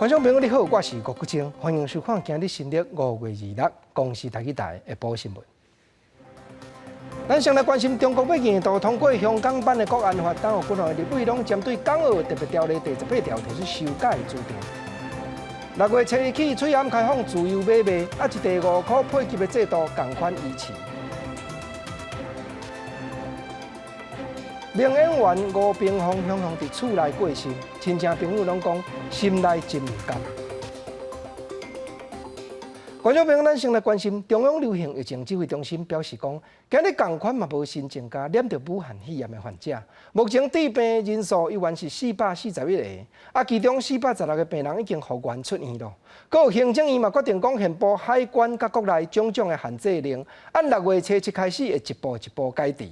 观众朋友你好，我是郭国清，欢迎收看今日新历5月26公视台语台下晡新闻。咱先来关心中国要年度通过香港版的国安法，但有几项立委拢针对港澳特别条例第18条提出修改指定。6月7日起，翠岩开放自由买卖，一地5块配给的制度同款维持。名演员吴冰峰享在厝内过身，亲戚朋友拢讲心内真唔甘。观众朋友，咱先来关心中央流行疫情指挥中心表示讲，今日同款嘛无新增加染到武汉肺炎的患者，目前治病人数依然是441个，其中416个病人已经复原出院了。阁有行政院嘛决定讲，宣布海关甲国内种种的限制令，按6月7日开始会一步一步解除。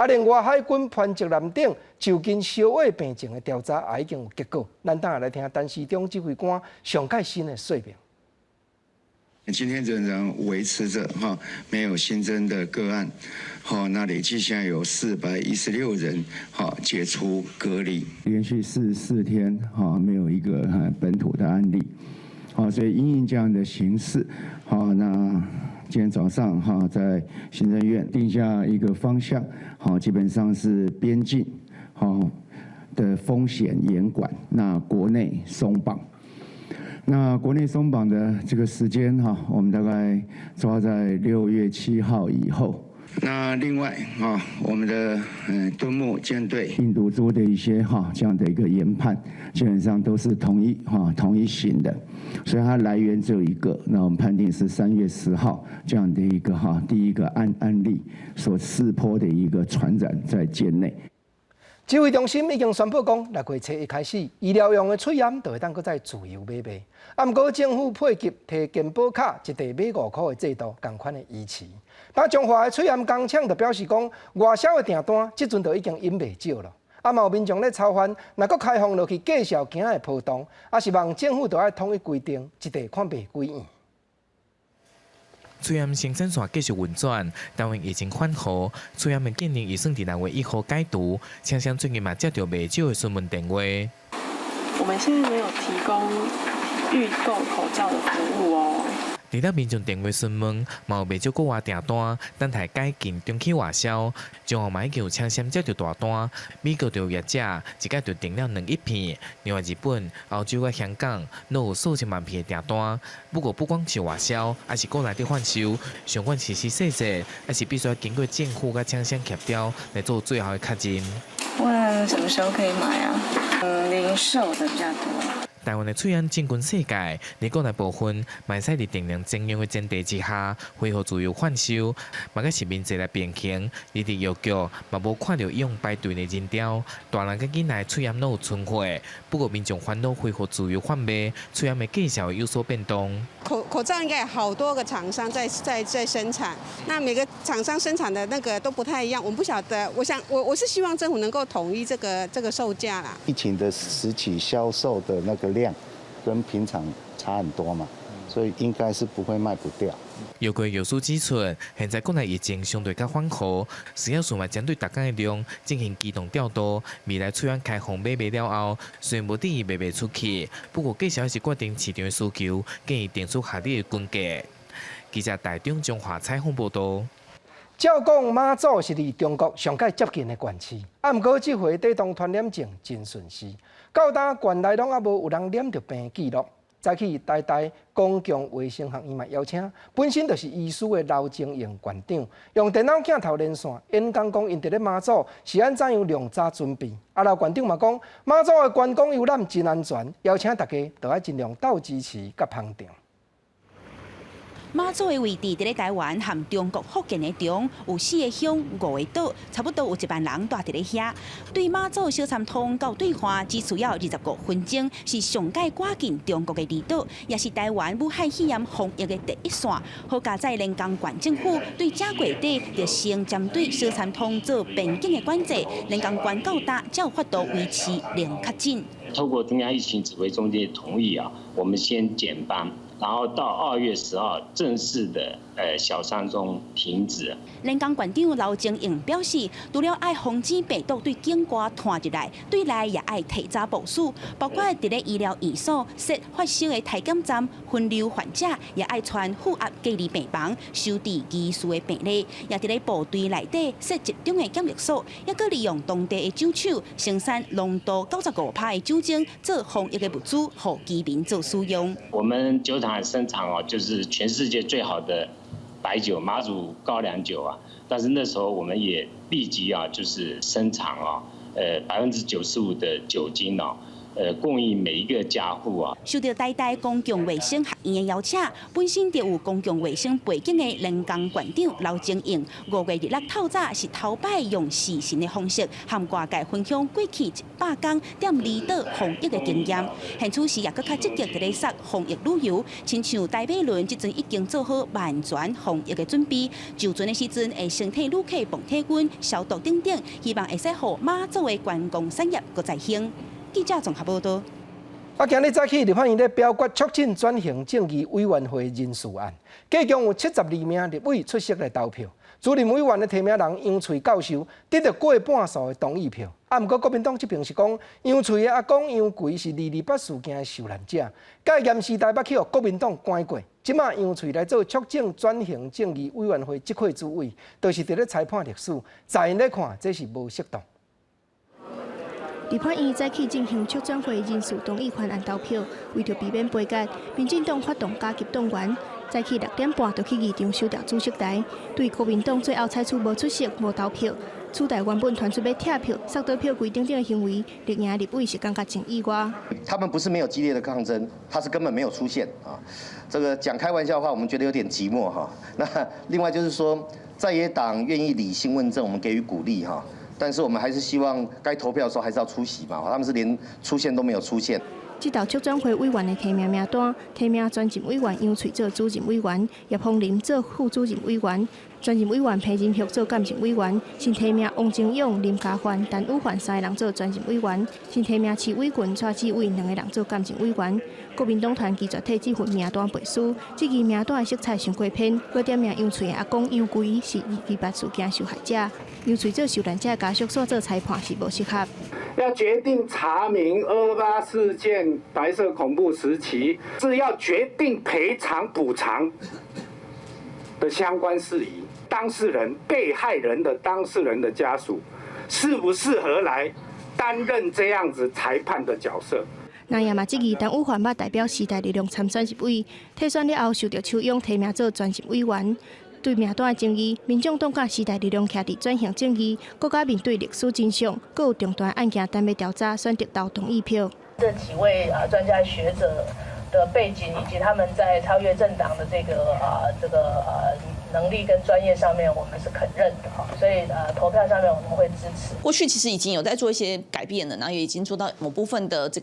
另外，海军潘泽南等就近烧胃病情的调查也已经有结果。咱等下来听陈时中指挥官上届新的说明。今天仍然维持着没有新增的个案，那累计现在有416人解除隔离，连续44天没有一个本土的案例，所以因应这样的形势，那今天早上在行政院定下一个方向，基本上是边境的风险严管，那国内松绑。那国内松绑的这个时间我们大概抓在6月7号以后。那另外我们的敦睦舰队病毒株的一些这样的一个研判，基本上都是同一型的，所以它来源只有一个。那我们判定是3月10号这样的一个第一个案例所试波的一个传染在舰内。指挥中心已经宣布讲，6月7日开始，医疗用的喙炎就会当搁再自由买卖。不过政府配给提健保卡一地买5块的制度，同款的维持。但中华的喙炎工厂就表示讲，外销的订单即阵就已经引袂少了。嘛有民众咧操烦，若搁开放落去继续行的波动，是望政府就要统一规定，一地看卖几元。翠岩生产线继续运转，但因疫情缓和，翠岩的建议已算伫6月1号解除。厂商最近嘛接到袂少的询问电话。我们现在没有提供预购口罩的服务哦。除了民众电话询问，嘛有袂少国外订单，等待解禁中期外销。中华嘛已经有厂商接到大单，美国就有业者一届就订了2亿片，另外日本、欧洲甲香港都有数千万片的订单。不过不光是外销，还是国内的贩售，相关细节，还是必须要经过政府甲厂商协调来做最后的确认。问什么时候可以买啊？零售的比较多。台湾的翠岩进军世界，而国内部分卖使伫定量征用的前提之下，恢复自由贩售，嘛个市民坐来边境，而伫药局嘛无看到用排队的人潮，大人甲囡仔翠岩都有存货。不过民众烦恼恢复自由贩卖，翠岩的计销有所变动。口罩应该有好多个厂商在生产，那每个厂商生产的那个都不太一样，我们不晓得。我是希望政府能够统一这个售价啦。疫情的时期销售的那个量跟平常差很多嘛，所以应该是不会卖不掉。药柜药师指出，现在国内疫情相对较缓和，食药署嘛针对大家的量进行机动调度。未来虽然开放买卖了后，虽然无等于卖卖出去，不过计销是决定市场的需求，建议定出合理的均价。记者台中中华采访报道。照讲马祖是离中国上界接近的县市，不过这回地动传染症真顺势，到今县内拢无有人染着病记录。早起台公共卫生学院嘛邀请，本身就是医师的刘正英院长，用电脑镜头连线演讲讲，因伫咧马祖是安怎样量早准备。刘院长嘛讲，马祖的观光游览真安全，邀请大家都要尽量斗支持甲捧场。马祖的位置伫咧台湾和中国福建的中，有4个乡、5个岛，差不多有1万人住伫咧遐。对马祖小三通到对岸只需要25分钟，是上界赶近中国的离岛，也是台湾武汉肺炎防疫的第一线。好加在连江县政府对这月底就先针对小三通做边境的管制，连江县到达才有法度维持零确诊。透过中央疫情指挥中心的同意我们先减班。然后到2月10号正式的小三通停止。连江县长刘正英表示，除了爱防止病毒对警官传入来，对内也爱提早部署，包括伫咧医疗院所设发烧的体检站，分流患者，也爱传负压隔离病房，收治疑似的病例，也伫咧部队内底设集中的检疫所，也搁利用当地的酒厂生产浓度95%的酒精做防疫的物资，予居民做使用。我们酒厂生产就是全世界最好的白酒马祖高粱酒啊，但是那时候我们也立即就是生产95%的酒精供应每一个家户啊。受到台大公共卫生学院的邀请，本身就有公共卫生背景的连江县长刘正英，5月26透早是头摆用视讯的方式，和外界分享过去100天踮离岛防疫的经验。现此时也搁较积极伫咧策防疫旅游，亲像台北轮即阵已经做好万全防疫的准备，就船的时阵会身体旅客防体温、消毒等等，希望会使互马祖的观光产业搁再兴。记者综合报道。今日早起，立法院咧表决促进转型正义委员会人事案，计共有72名立委出席来投票。主任委员的提名人杨翠教授得到过半数的同意票。不过国民党这边是讲，杨翠的阿公杨贵是228事件的受难者，该严时代捌去予国民党关过。即马杨翠来做促进转型正义委员会即块主委，就是伫咧裁判历史，在因来看，这是无适当。立法院早起进行促转会人事同意权案投票，为着避免背决，民进党发动加急动员，早起6点半就去议场收掉主席台。对国民党最后采取无出席、无投票，此台原本传出要拆票、杀倒票规等等的行为，立院立委是感觉真意外。他们不是没有激烈的抗争，他是根本没有出现啊。这个讲开玩笑话，我们觉得有点寂寞哈。那另外就是说，在野党愿意理性问政，我们给予鼓励哈。但是我们还是希望该投票的时候还是要出席嘛，他们是连出现都没有出现。这道促转会委员的提名名单，提名专任委员杨翠做主任委员，叶凤林做副主任委员，专任委员裴仁旭做监任委员，新提名王正勇、林家焕、陈武焕3个人做专任委员，新提名徐伟群、蔡志伟2个人做监任委员。国民党团拒绝替这份名单背书，这支名单的色彩伤过偏，搁点名杨翠的阿公杨贵是228事件受害者，杨翠做受难者家属所做裁判是无适合。要决定查明228事件白色恐怖时期，是要决定赔偿补偿的相关事宜。当事人、被害人的当事人的家属，适不适合来担任这样子裁判的角色？那也嘛，这个陈武焕捌代表时代力量参选入委，退选了后受到邱勇提名做专任委员。对名单的争议，民众党甲时代力量徛伫转型正义，国家面对历史真相，各有重大案件单要调查，选得到同意票。这几位专家学者的背景，以及他们在超越政党的这个能力跟专业上面，我们是肯认的哈，所以投票上面我们会支持。过去其实已经有在做一些改变了，然后也已经做到某部分的比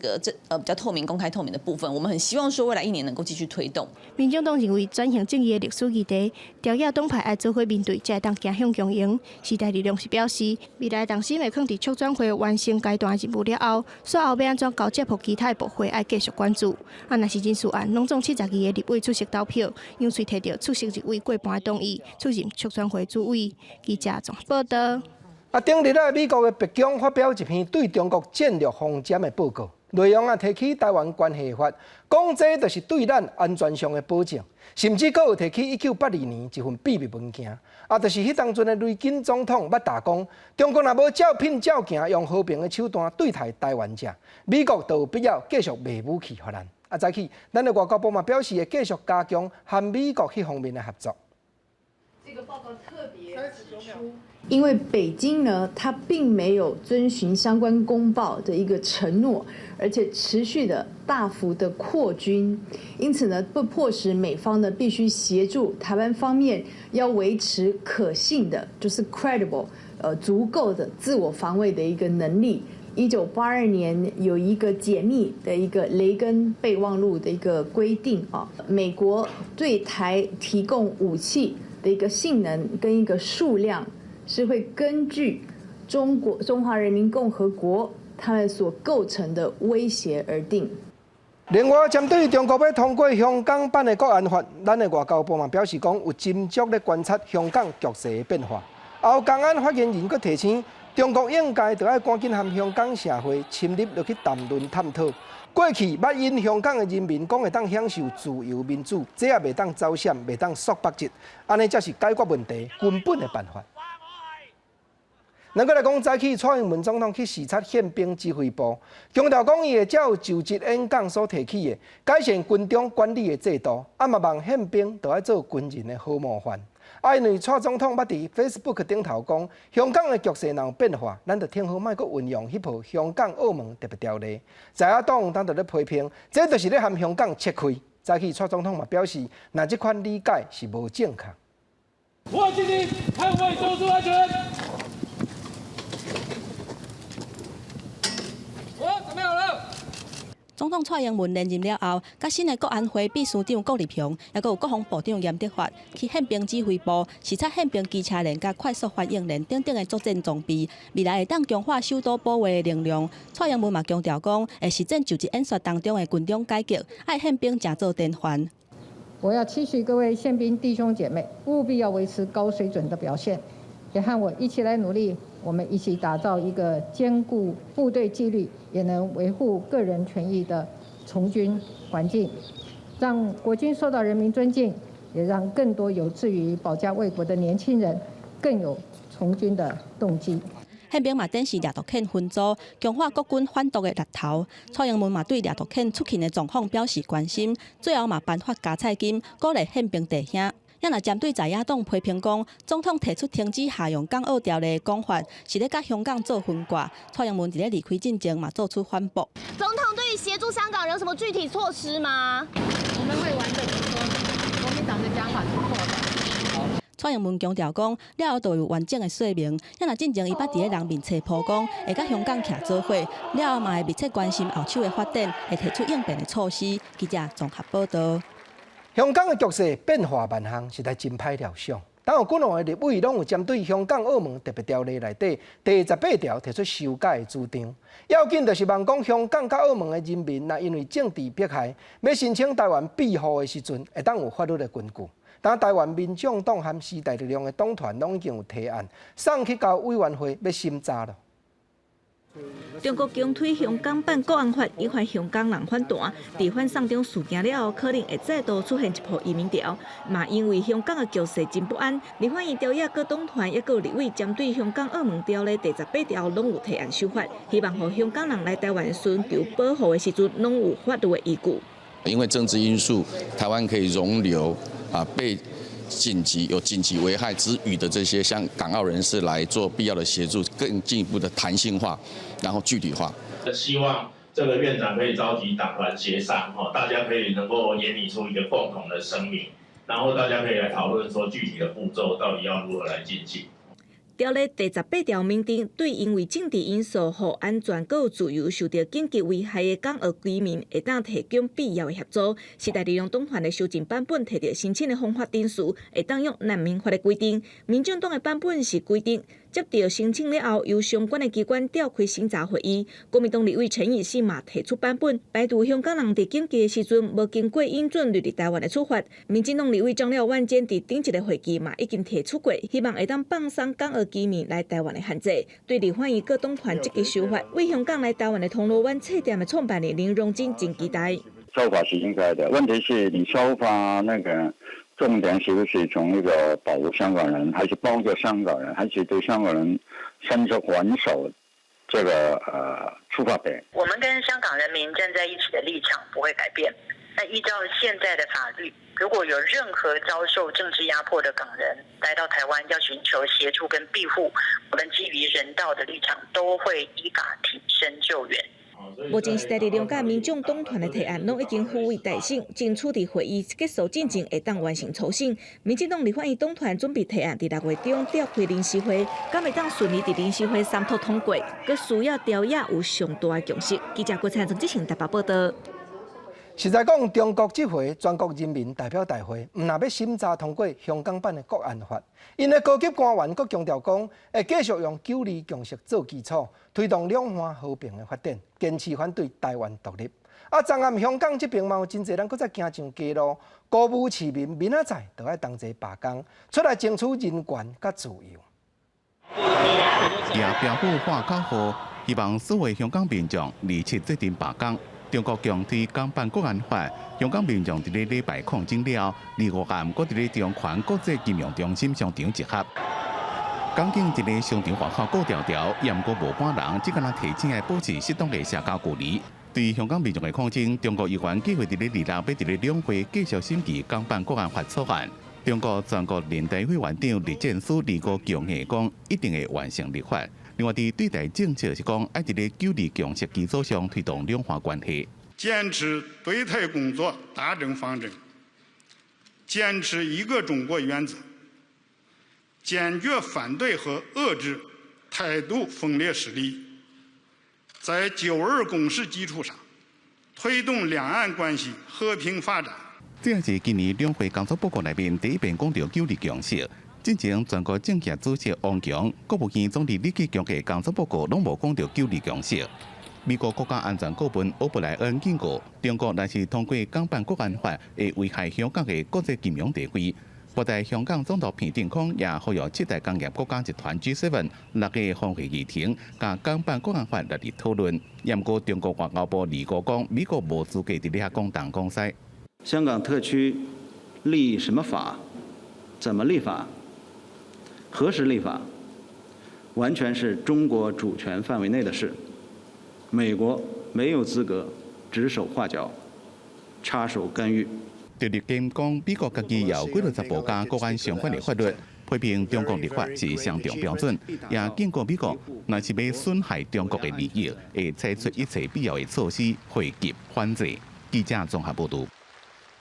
较透明、公开透明的部分，我们很希望说未来1年能够继续推动。民众党认为转型正义的历史议题，朝野党派爱做伙面对，才会当走向共赢。时代力量是表示，未来重心会放伫促转会完成阶段任务了后，随后要安怎交接予其他部会，爱继续关注。若是人事案，拢总72个立委出席投票，杨翠摕到出席入委过半的同意，出任促转会主委。记者综合报道。顶日美国的白宫发表一篇对中国战略风险的报告，内容提起台湾关系法，讲这就是对咱安全上的保证，甚至阁有提起1982年一份秘密文件，就是迄当阵的雷根总统捌打讲，中国若无照拼照行，用和平的手段对待台湾者，美国就有必要继续卖武器予咱。早起，咱的外交部嘛表示会继续加强和美国迄方面的合作。这个报告特别指出，因为北京呢，它并没有遵循相关公报的一个承诺，而且持续的大幅的扩军，因此呢，迫使美方呢必须协助台湾方面要维持可信的，就是 credible， 足够的自我防卫的一个能力。1982年有一个解密的一个雷根备忘录的一个规定啊，美国对台提供武器的一个性能跟一个数量是会根据中华人民共和国他们所构成的威胁而定。另外，针对中国要通过香港版的国安法，咱的外交部嘛表示讲有斟酌咧观察香港局势的变化。后公安发言人佫提醒，中国应该就要赶紧和香港社会深入落去谈论探讨。过去捌因香港的人民讲会当享受自由民主，这也袂当走闪，袂当缩北极，安尼才是解决问题根本的办法。咱过来讲，早起蔡英文总统去视察宪兵指挥部，强调讲伊会照就职演讲所提起的改善军中管理的制度，嘛望宪兵都要做军人的好模范。因为蔡总统捌伫 Facebook 顶头讲，香港的局势若有变化，咱就听好莫阁运用迄部香港澳门特别条例。在野党当就咧批评，这就是咧和香港切开。早起蔡总统嘛表示，那这款理解是无正确。我尽力捍卫州族安全。准备好了。总统蔡英文连任了后，甲新的国安会秘书长郭立雄，也有国防部长严德发去宪兵指挥部视察宪兵机车连甲快速反应连等等的作战装备，未来会当强化首都保卫的能量。蔡英文嘛强调讲，会实践就职演说当中的军中改革，爱宪兵正做典范。我要期许各位宪兵弟兄姐妹，务必要维持高水准的表现，也和我一起来努力。我们一起打造一个兼顾部队纪律，也能维护个人权益的从军环境，让国军受到人民尊敬，也让更多有志于保家卫国的年轻人更有从军的动机。宪兵嘛展示掠夺犬分组，强化国军反毒的力头。蔡英文嘛对掠夺犬出勤的状况表示关心，最后嘛颁发加菜金，鼓励宪兵弟兄。也若针对在野党批评讲，总统提出停止下用港澳条例的讲法，是咧甲香港做分割。蔡英文伫咧离开进前嘛做出反驳。总统对于协助香港人有什么具体措施吗？我们会完整的说，国民党的讲法是错的。蔡英文强调讲，了后就有完整的说明。也若进前伊捌伫咧人面册曝光，会甲香港徛做伙，了后嘛会密切关心后手的发展，会提出应变的措施。记者综合报道。香港的局势变化万象，实在真歹料想。但有几两个立委拢有针对香港澳门特别条例内底第18条提出修改的主张。要紧就是望讲香港甲澳门的人民，若因为政治迫害，要申请台湾庇护的时阵，会当有法律的根据。但台湾民众党和时代力量的党团拢已经有提案，送去到委员会要审查了。中国强推香港版国安法，引发香港人反弹。伫反送中事件了后，可能会再度出现一波移民潮。嘛，因为香港的局势真不安，立法院朝野各党团也有立委针对香港澳门条例第18条拢有提案修法，希望让香港人来台湾寻求保护的时阵，拢有法律的依据。因为政治因素，台湾可以容留被有紧急危害之余的这些像港澳人士来做必要的协助，更进一步的弹性化，然后具体化。希望这个院长可以召集党团协商，大家可以能够研拟出一个共同的声明，然后大家可以来讨论说具体的步骤到底要如何来进行。条例第18条明定，对因为政治因素和安全佮自由受到紧急危害的港澳居民，会当提供必要的协助。时代力量党团的修正版本提到申请的方法定数，会当用难民法的规定。民进党的版本是规定，接到申请了后，由相关的机关召开审查会议。国民党立委陈以信嘛提出版本，排除香港人伫紧急的时阵无经过应准入伫台湾的处罚。民进党立委张廖万坚伫顶一个会议嘛已经提出过，希望会当放松港澳居民来台湾的限制。对立法院各党团积极修法，为香港来台湾的铜锣湾册店的创办人林荣金真期待。修法是应该的，问题是你修法那个重点是不是从那个保护香港人，还是帮助香港人，还是对香港人伸出援手？这个出发点。我们跟香港人民站在一起的立场不会改变。那依照现在的法律，如果有任何遭受政治压迫的港人来到台湾要寻求协助跟庇护，我们基于人道的立场，都会依法挺身救援。目前时代力量甲民众党团的提案，拢已经付委大审，争取伫会议结束进前会当完成初审。民进党立法院党团准备提案伫6月中召开临时会，敢会当顺利伫临时会三读通过，佮需要朝野有上大的共识。记者郭灿从即场台北报道。实在讲，中国这回全国人民代表大会，唔若要审查通过香港版的国安法，因的高级官员阁强调讲，会继续用9二共识做基础，推动两岸和平的发展，坚持反对台湾独立。昨暗香港这边嘛有真侪人搁再行上街路，鼓舞市民明仔载就要同齐罢工，出来争取人权甲自由。也标布画口号，希望所有香港民众27决定罢工。中国强推港版国安法，香港民众伫礼拜抗争了，25暗搁伫中环国际金融中心商场集合。港警伫商场外口高调调，也毋过无半人，只敢若提醒来保持适当的社交距离。对于香港民众的抗争，中国议员计划伫26要伫两会继续审议港版国安法草案。中国全国人大委员长栗战书李国强硬讲，一定会完成立法。另外，对待政策是讲，要伫9·2共识基础上推动两岸关系，坚持对台工作大政方针，坚持一个中国原则，坚决反对和遏制台独分裂势力，在9·2共识基础上推动两岸关系和平发展。这也是今年两会工作报告内面第一遍讲到9·2共识。之前全国政协主席王强、国务院总理李克强嘅工作报告拢无讲到9·2共识。美国国家安全顾问欧布莱恩警告，中国若是通过港版国安法，会危害香港嘅国际金融地位。我在香港总统片顶空也呼吁7大工业国家集团 G7 6个峰会议程，甲港版国安法来嚟讨论。不过中国外交部李国讲，美国无资格伫呢下讲东讲西。香港特区立什么法，怎么立法？何时立法，完全是中国主权范围内的事。美国没有资格指手画脚、插手干预。特立监讲，美国家己有几60部加国安相关的法律，批评中国立法是上重标准，也警告美国，若是要损害中国的利益，会采取一切必要的措施，汇集反制。记者综合报道。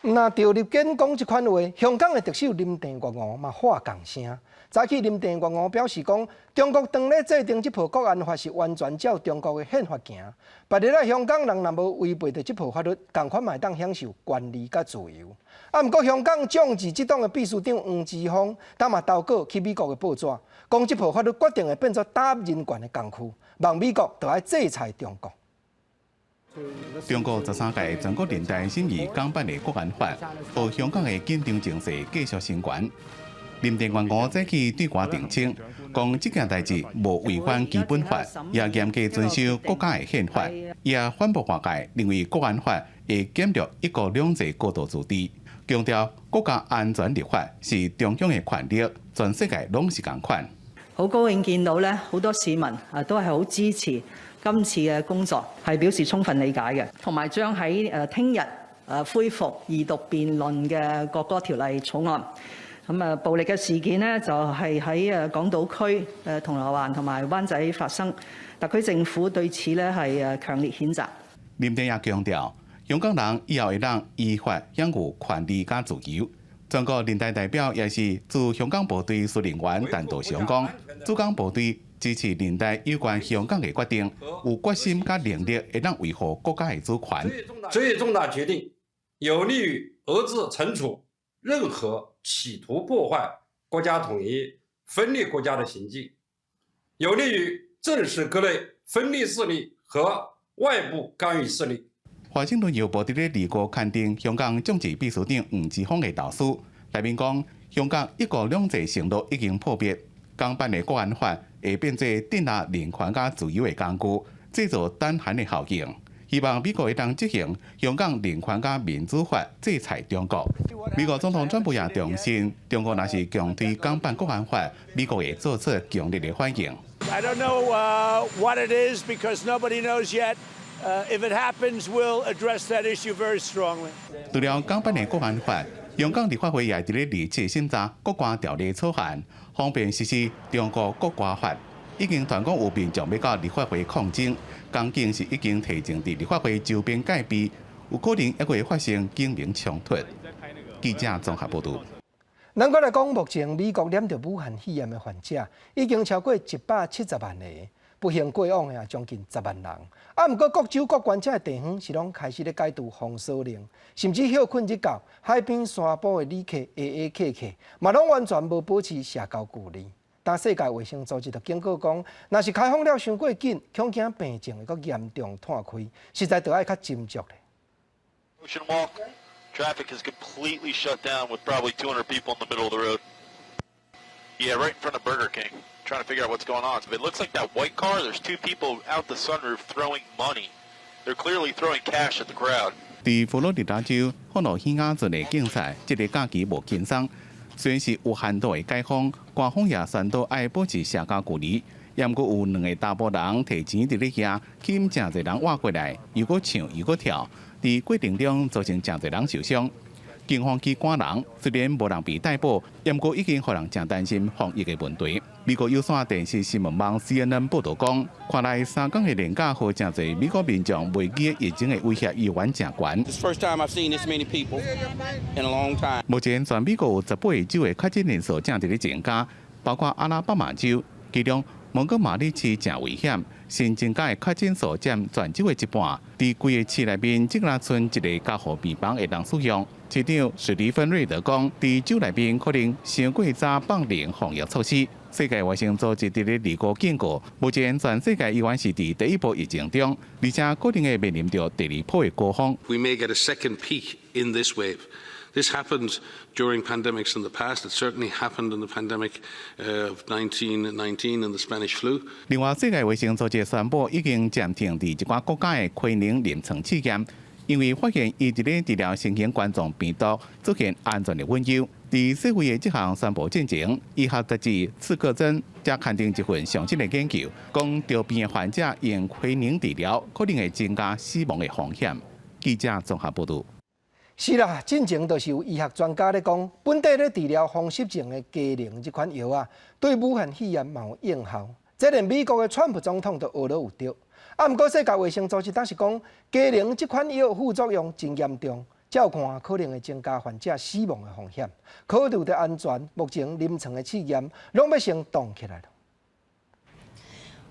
那赵立坚讲这款话，香港的特首林郑月娥嘛话共声。早起林郑月娥表示讲，中国当咧制定这部国安法是完全照中国的宪法行。别日啊，香港人若无违背着这部法律，共款嘛会当享受权利甲自由。啊，毋过香港政治这党的秘书长黄之锋，他嘛投稿去美国的报纸，讲这部法律决定会变作打压人权的工具，望美国就要制裁中国。中国13届全国人大审议港版的国安法，和香港的紧张情势继续升悬。林郑月娥早起对外澄清，讲这件代志无违反基本法，也严格遵守国家的宪法，也反驳外界认为国安法会减弱一国两制高度自治，强调国家安全立法是中央的权力，全世界拢是共款。好高興見到咧，好多市民都係好支持今次嘅工作，係表示充分理解嘅，同埋將喺聽日恢復二讀辯論嘅國歌條例草案。咁暴力嘅事件呢，就係喺港島區銅鑼灣同埋灣仔發生，特區政府對此呢係強烈譴責。林鄭也強調，香港人以後會當依法享有權利加自由。全國人大代表也是駐香港部隊司令員陳道祥講，駐港部隊支持人大有關香港嘅決定，有決心加能力會當維護國家嘅主權。這一重大決定有利於遏制懲處任何企圖破壞國家統一、分裂國家的行徑，有利於正視各類分裂勢力和外部干預勢力。華盛頓郵報伫咧2月刊登香港政治秘書長黃之鋒嘅投書，內面講香港一國兩制承諾已經破滅，港版嘅國安法會變做鎮壓人權加自由嘅工具，製造單韓嘅效應。希望美國會當執行香港人權加民主法制裁中國。美國總統川普也重申，中國若是強推港版國安法，美國會做出強烈嘅反應。I don't know what it is because nobody knows yet. If it happens, we'll address that issue very strongly. 除了港版嘅國安法，香港立法會也伫咧27審查國歌條例草案，方便實施中國國歌法。已經傳講有民眾要到立法會抗爭，港警是已經提前佇立法會周邊戒備，有可能還會發生警民衝突。記者綜合報導。咱國來講，目前美國染到武漢肺炎的患者已經超過170萬個，不幸過往的將近10萬人。啊，毋過各州各縣這地方是攏開始咧解除封鎖令，甚至休困日到海邊山坡的旅客客，嘛攏完全無保持社交距離。但世界衛生組織就警告講，若是開放了傷過緊，恐驚病情會閣嚴重攤開，實在就要較斟酌咧。Ocean Walk, traffic is completely shut down with probably 200 people in the middle of the road. Yeah, right in front of Burger King. Trying to figure out what's going on. It looks like that white car, there's two people out the sunroof throwing money. They're clearly throwing cash at the crowd. 在佛罗里达州霍诺希亚镇的竞赛，这个假期无轻松。虽然是有限度的解封，官方也宣导爱保持社交距离。也过有2个查甫人提前伫咧遐，吸引真侪人活过来，又搁唱又搁跳，伫过程中造成真侪人受伤。警方去赶人，虽然无人被逮捕，也过已经互人真担心防疫的问题。美国有线电视新闻网 CNN 报道讲，看来3天的连假，和真侪美国民众未记疫情的威胁意愿真悬。目前全美国有18个州的确诊人数正伫咧增加，包括阿拉巴马州，其中蒙哥马利市正危险，新增加的确诊数占全州的一半。伫规个市内面，只若剩一个加护病房会当使用。市长史蒂芬瑞德讲，伫州内面可能先过早放零防疫措施。世界卫生组织伫咧利国警告，目前全世界依然是伫第一波疫情中，而且可能会面临着第2波的高峰。We may get a second peak in this wave. This happened during pandemics in the past. It certainly happened in the pandemic of 1919 and the Spanish flu. 另外，世界卫生组织宣布已经暂停伫一寡国家的奎宁临床试验，因为发现伊伫咧治疗新型冠状病毒出现安全的隐忧。伫世卫的这项宣布进前，医学杂志《刺客针》才刊登一份详细的研究，讲得病的患者用奎宁治疗可能会增加死亡的风险。记者综合报道。是啦，进前就是有医学专家咧讲，本地咧治疗风湿症的佳能这款药啊，对武汉肺炎嘛有应效。这连美国的川普总统都学了有着。啊，不过世界卫生组织当时讲，佳能这款药副作用真严重，照看可能会增加患者死亡的风险。考虑到安全，目前临床的试验拢要先动起来了。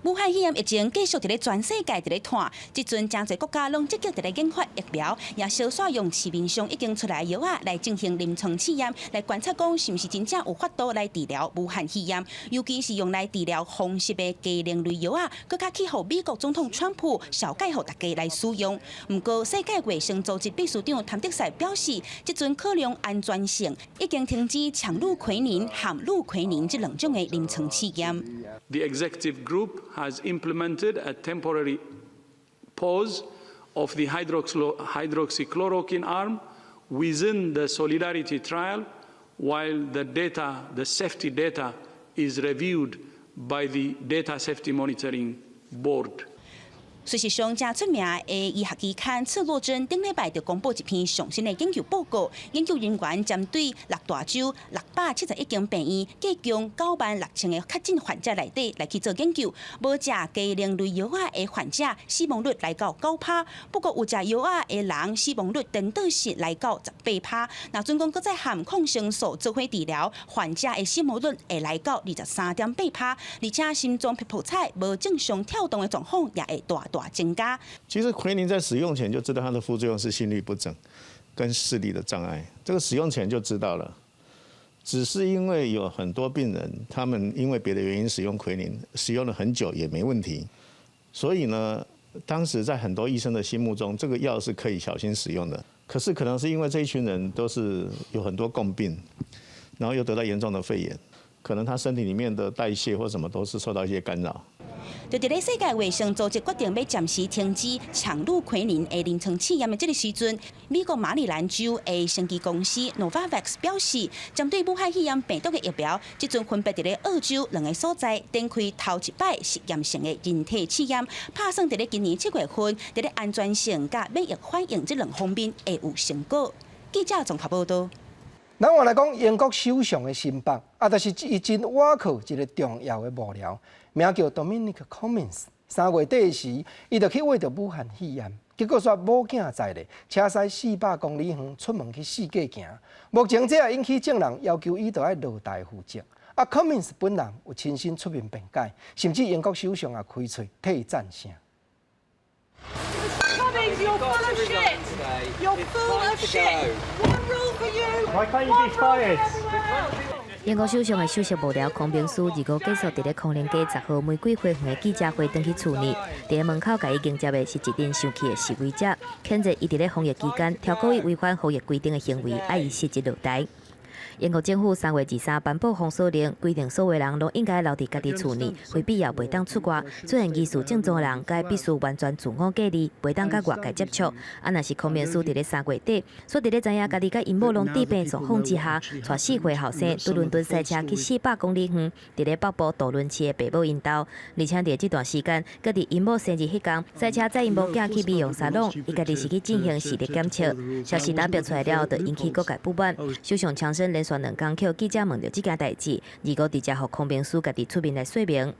武汉肺炎疫情继续伫咧全世界伫咧传，即阵真侪国家拢积极伫咧研发疫苗，也小煞用市面上已经出来的药啊来进行临床试验，来观察讲是毋是真正有法度来治疗武汉肺炎，尤其是用来治疗风湿的佳能类药啊，更加去互美国总统川普小介互大家来使用。不过，世界卫生组织秘书长谭德赛表示，即阵考量安全性，已经停止羟氯喹宁和氯喹宁这2种的临床试验。The executive group has implemented a temporary pause of the hydroxychloroquine arm within the Solidarity trial while the safety data is reviewed by the Data Safety Monitoring Board. 事实上，正出名的医学期刊《刺洛针》顶礼拜就公布一篇上新的研究报告。研究人员针对6大洲671间病院，计共96000个确诊患者内底来去做研究。无食佳能类药啊的患者死亡率来到9%，不过有食药啊的人死亡率颠倒是来到18%。那总共搁再含抗生素做伙治疗，患者的死亡率会来到23.8%，而且心脏皮肤彩无正常跳动的状况也会大增加。其实奎宁在使用前就知道它的副作用是心律不整跟视力的障碍，这个使用前就知道了。只是因为有很多病人，他们因为别的原因使用奎宁，使用了很久也没问题，所以呢，当时在很多医生的心目中，这个药是可以小心使用的。可是可能是因为这一群人都是有很多共病，然后又得到严重的肺炎，可能他身体里面的代谢或什么都是受到一些干扰。就伫咧世界卫生组织决定要暂时停止羟氯喹宁的临床试验的这个时阵，美国马里兰州的生技公司 Novavax 表示，针对武汉肺炎病毒的疫苗，即阵分别伫咧澳洲2个所在展开头一摆实验性的人体试验，打算伫咧今年7月份，伫咧安全性甲免疫反应这2方面会有成果。记者综合报道。咱话来讲，英国首相的新北，就是伊真倚靠一个重要的幕僚，名叫 Dominic Cummings。3月底时，伊就去为着武汉肺炎，结果煞某囝在咧，车驶400公里远出门去四界行。目前这也引起众人要求伊就要落台负责。Cummings 本人有亲身出面辩解，甚至英国首相也开嘴替伊赞声。Cummings, you're full of shit! You're full of shit! One rule for you! Why can't you be fired? 英国首相的首席幕僚孔明书25结束伫咧空宁街10号玫瑰花园的记者会登去处理，伫咧门口甲伊迎接的是一阵生气的示威者，谴责伊伫咧防疫期间超过伊违反防疫规定的行为，要伊失职落台。英国政府3月23颁布封锁令，规定所有人都应该留伫家己厝内，非必要袂当出外。出现疑似症状的人，该必须完全自我隔离，袂当甲外界接触。啊，若是孔明书伫咧3月底，说伫咧知影家己甲因某拢治病状况之下，带4岁后生伫伦敦赛车去400公里远，伫咧北部杜伦市的爸母因兜，而且伫这段时间，佮伫因某生日迄天，赛车载因某囝去美容沙龙，伊家己是去进行视力检测。消息打标出来了，就引起各界不满。首相强生连续2天叫记者问到这件代志，25直接互孔明书家己出面来说明。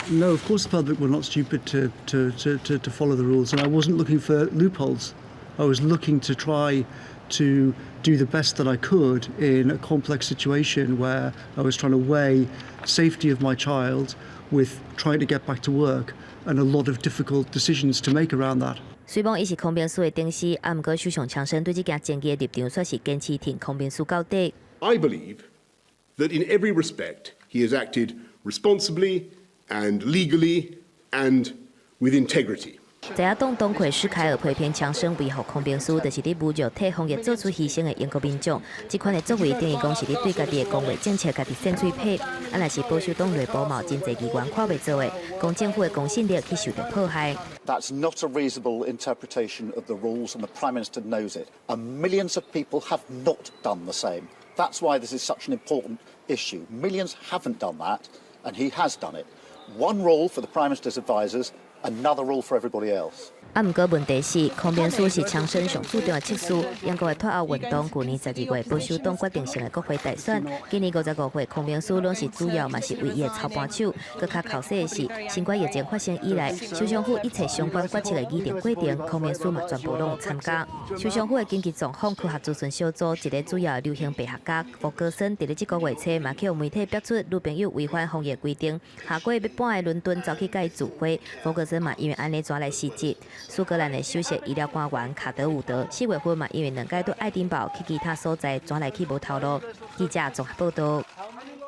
No, of course the public were not stupid to follow the rules, and I wasn't looking for loopholes. I was looking to try to do the best that I could in a complex situation where I was trying to weigh safety of my child with trying to get back to work and a lot of difficult decisions to make around that. 虽讲伊是孔明书的顶司，啊，毋过首相强生对这件争议的立场，却是坚持挺孔明书到底。I believe that in every respect he has acted responsibly and legally and with integrity. 在野党党魁施凯尔批评强生维护孔明书，就是咧侮辱替防疫做出牺牲的英国民众。这款的作为，等于讲是咧对家己的公卫政策家己扇嘴皮。啊，若是保守党内部嘛，真侪议员看袂做的，讲政府的公信力去受到迫害。That's not a reasonable interpretation of the rules, and the Prime Minister knows it. And millions of people have not done the same. That's why this is such an important issue. Millions haven't done that, and he has done it. One rule for the Prime Minister's advisers, another rule for everybody else. 啊，毋过问题是，孔明书是强生上主张的测试。英国的脱欧运动，去年12月保守党决定性的国会大选，今年55岁，孔明书拢是主要，嘛是唯一的操盘手。更较考试的是，新冠疫情发生以来，首相府一切相关决策的议定规定，孔明书嘛全部拢有参加。首相府的经济状况科学咨询小组一个主要的流行病学家霍格森，伫咧这个月初嘛去媒体逼出女朋友违反防疫规定，下个月要搬的伦敦走去甲伊聚会，霍格森嘛因为安尼抓来辞职。苏格兰的首席医疗官员卡德伍德4月份嘛，因为2届到爱丁堡去其他所在转来去无头路。记者综合报道。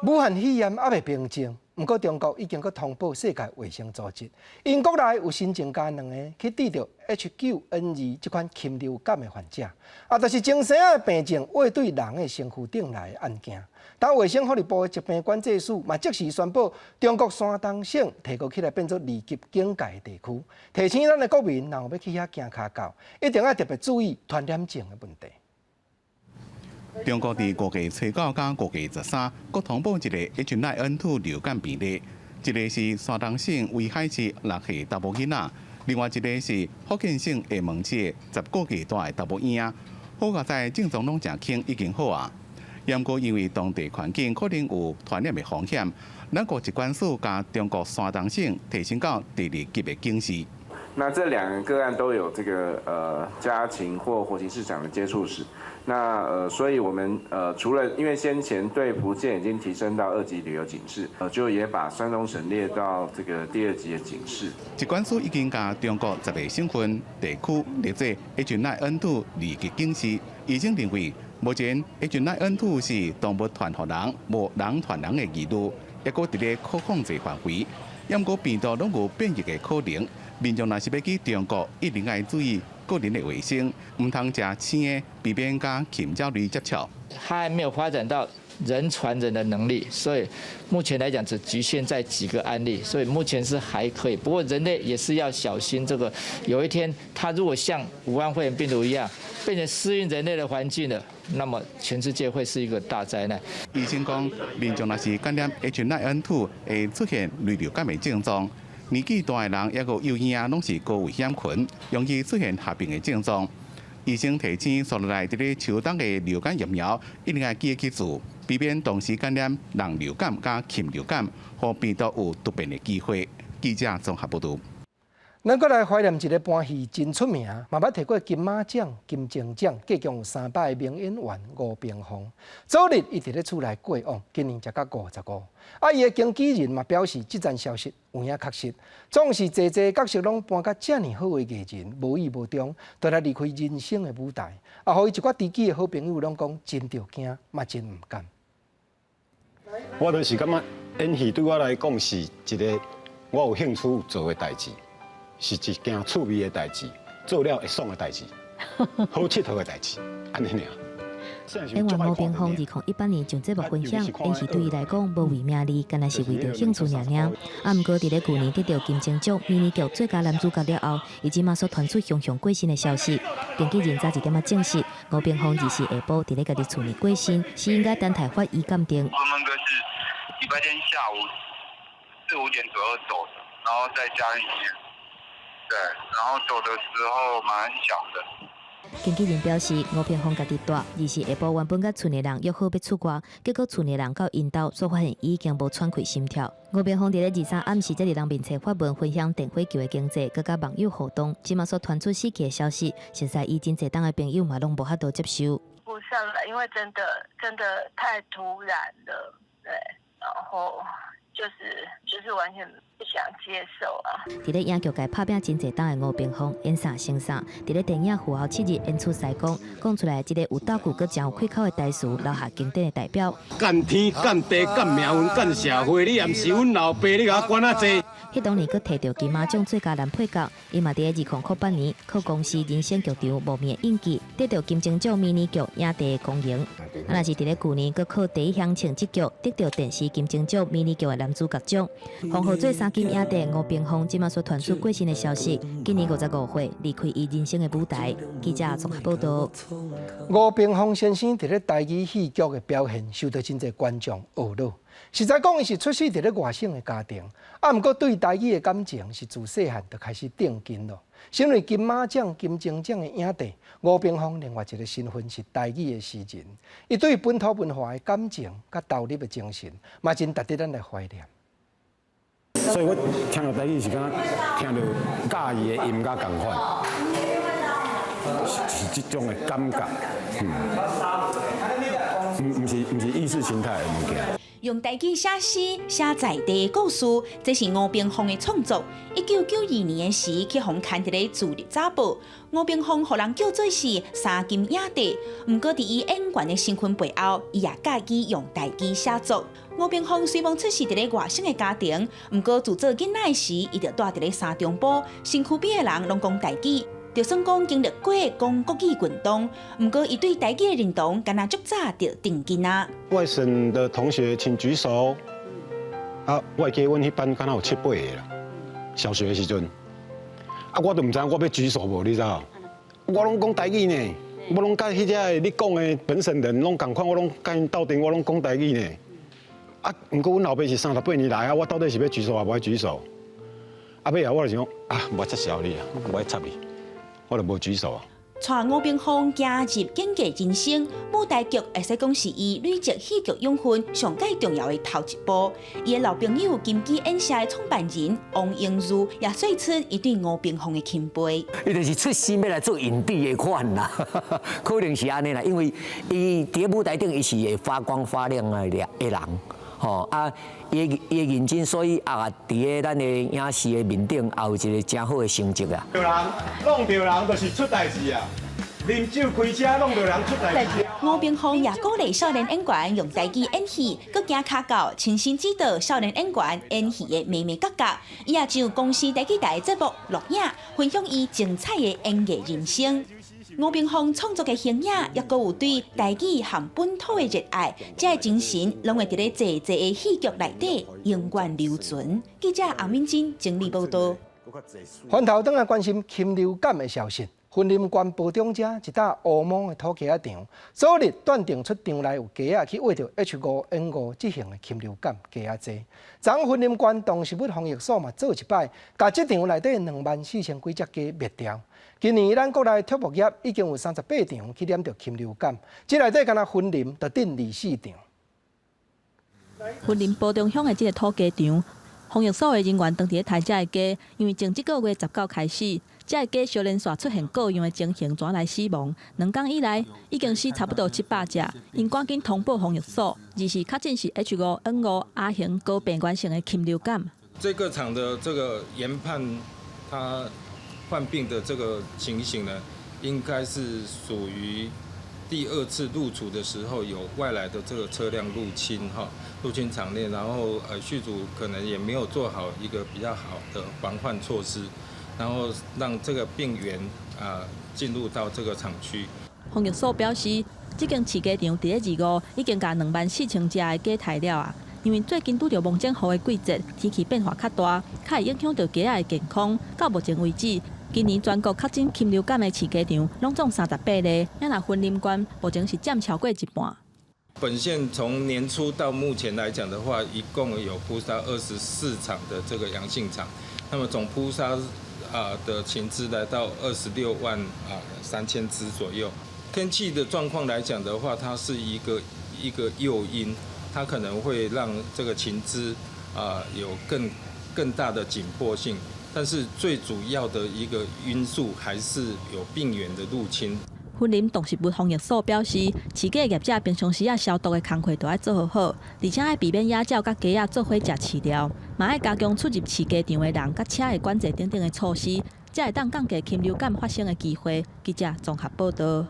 武汉肺炎还未平静，不过中国已经去通报世界卫生组织，因国内有新增加2个去治疗 H9N2这款禽流感的患者，就是精神的病症会对人的身躯顶来的案件。但卫生福利部的疾病管制署嘛即时宣布，中国山东省提高起来变作2级警戒地区，提醒咱的国民，若有要去遐行脚到，一定要特别注意传染症的问题。中国伫5月初9甲5月13，各通报一个 H9N2 流感病例，一个是山东省威海市6岁查某囡仔，另外一个是福建省厦门市10个月大的查某婴。好在在症状拢正轻，已经好啊。不过因为当地环境可能有传染的风险，咱国疾管署甲中国山东省提升到第2级的警示。那这2个个案都有这个家禽或活禽市场的接触史。那所以我们除了因为先前对福建已经提升到2级旅游警示，就也把山东省列到这个第2级的警示。疾管署已经将中国10个省份地区列做 H9N2 2级警示，医生认为目前 H9N2 是动物传予人、无人传人的疑虑，也搁伫咧可控制范围。不过病毒拢有变异的可能，民众若是要去中国，一定要注意个人的卫生，唔通食生的，避免甲禽鸟类接触。它还没有发展到人传人的能力，所以目前来讲只局限在几个案例，所以目前是还可以。不过人类也是要小心，这个有一天它如果像武汉肺炎病毒一样变成适应人类的环境了，那么全世界会是一个大灾难。医生讲，民众若是感染 H9N2 会出现类流感的症状。年纪大的人，抑个幼婴拢是高危险群，容易出现合并的症状。医生提醒所来伫咧秋冬的流感疫苗，一定要记得去做，避免同时感染人流感加禽流感，和病毒有突变的机会。记者综合报道。咱搁来怀念一个搬戏真出名，嘛捌摕过金马奖、金钟奖，计共有300个名演员吴冰峰。昨日伊伫咧厝内过往，今年才到55。伊的经纪人嘛表示，这件消息有影确实，总是侪角色拢搬甲遮尔好的艺人，无意无中，就来离开人生的舞台。互伊一寡知己的好朋友拢讲，真着惊，嘛真毋甘。我就是感觉演戏对我来讲是一个我有兴趣做的代志，是一件趣味的代志，做了会爽的代志，好佚佗的代志，安尼尔。演员吴冰峰2018年上节目分享，演戏对伊来讲无为名利，敢若是为着兴趣尔尔。毋过，伫咧去年得到金钟奖迷你剧最佳男主角了后，伊即马所传出雄雄过身的消息。经纪人早一点证实，吴冰峰24下晡伫咧家己厝内过身，是应该等台法医鉴定。我们哥是礼拜天下午4、5点左右走的，然后在家里面，对，然后走的时候蛮响的。经纪人表示，吴冰峰家己住，24下晡原本甲厝内人约好要出国，结果厝内人到因兜所发现已经无喘气心跳。吴冰峰伫咧23暗时才伫人面前发文分享电火球的经济，佮甲网友互动。即马所传出死去的消息，实在伊真侪当的朋友嘛拢无法度接受。不上来，因为真的太突然了，对，然后就是完全不想接受啊！伫咧影剧界拍拼真侪档的吴冰峰，演啥生啥，伫咧电影《父后7日》演出西讲，讲出来即个有道具佮真有开口的台词，留下经典的代表。干天、干地、干命运、干社会，你也毋是阮老爸，你甲我管啊济？迄当年佮摕到金马奖最佳男配角，伊嘛伫咧2008年靠公司人生剧场无眠的演技，得到金钟奖迷你剧影帝的公营。若是伫咧去年，佮靠第一乡情这剧得到电视金钟奖迷你剧的男主角奖。皇后最3金影帝吴冰峰即马所传出过身的消息，今年55岁离开伊人生的舞台。记者综合报道。吴冰峰先生伫咧台语戏剧的表现受到真侪观众懊恼。实在讲，伊是出世伫咧外省的家庭，毋过对台语的感情是自细汉就开始定根咯。身为金马奖、金钟奖的影帝，吴冰峰另外一个身份是台语的诗人。伊对本土文化的感情甲投入的精神，嘛真值得咱来怀念。所以我听到台语是敢听到教义的音乐共款，是这种的感觉，唔是意识形态的物件。用台语写诗、写在地的故事，这是吴冰峰的创作。1992年时，去互刊伫咧《自立早报》。吴冰峰互人叫做是3金影帝，毋过伫伊演员的身份背后，伊也家己用台语写作。吴冰峰虽然出世伫咧外省的家庭，毋过自做囡仔时，伊就住伫咧三中埔，身躯边的人拢讲台语。就算讲经历过讲国语运动，毋过伊对台语的认同，敢若足早就定根啊。外省的同学请举手。啊，我记阮迄班敢若有7、8个啦，小学的时阵。啊，我都唔知我要举手无，你知道？我拢讲台语呢，我拢甲迄只你讲的本省人拢共款，我拢甲因斗阵，我拢讲台语呢。啊，毋过阮老爸是38年来啊，我到底是要举手啊，无要举手？啊，尾后我就想啊，无撤销你啊，无要插你。我就无举手啊。带吴冰峰加入演艺人生，舞台剧会使讲是伊累积戏剧养分上界重要的头一步。伊的老朋友金基演社的创办人王英如也说出伊对吴冰峰的钦佩。伊就是出心要来做影帝的款啦，可能是安尼啦，因为伊伫舞台顶伊是会发光发亮的人。吼啊，伊会认真，所以啊，伫个咱的影视的面顶，也有一个真好的成绩啊。着人弄着人，就是出代志啊！啉酒开车弄着人出代志。吴冰峰也鼓励少年演员用台语演戏，佮行卡到亲身指导少年演员演戏的眉眉角角。伊也上公司台语台节目录影，分享伊精彩的演艺人生。吴冰峰创作的形影，也阁有对台语和本土的热爱，这精神拢会伫咧济的戏剧内底永远留存。记者洪敏珍整理报道。翻头转来关心禽流感的消息，云林县保长者一搭乌毛的土鸡仔场，昨日断定出场内有鸡仔去喂到 H5N5 这型的禽流感鸡仔济。昨云林县动植物防疫所嘛做一摆，把这场内底24000几只鸡灭掉。今年咱国内畜牧业已经有38场去染到禽流感，这内底敢若云林就顶24场。云林保长乡的这个土鸡场，防疫所的人员当伫咧杀这个鸡，因为从这个月19开始，这个鸡小连续出现各样的情形，转来死亡。2天以来，已经死差不多700只，因赶紧通报防疫所，而是确诊是 H5N5 亚型高病原性的禽流感。这个厂的这个研判，它患病的这个情形呢，应该是属于第2次入处的时候有外来的这个车辆入侵场内，然后续主可能也没有做好一个比较好的防范措施，然后让这个病源进入到这个厂区。防疫所表示，这间饲鸡场伫咧2月已经甲24000只的鸡杀了啊。因为最近拄着猛整雨的季节，天气变化较大，较会影响到鸡仔的健康。到目前为止，今年全国确诊禽流感的饲鸡场拢总38例，也若婚林关目前是占超过一半。本县从年初到目前来讲的话，一共有扑杀24场的这个阳性场，那么总扑杀的禽只来到26万3000只左右。天气的状况来讲的话，它是一个诱因，它可能会让这个禽只有更大的紧迫性，但是最主要的一个因素还是有病源的入侵。婚林动食物防疫所表示，饲鸡业者平常时消毒的工作都要做好，而且要避免野鸟甲鸡仔做伙食饲料，嘛要加强出入饲鸡场的人甲车的管制等等的措施，才会当降低禽流感发生的机会。记者综合报道。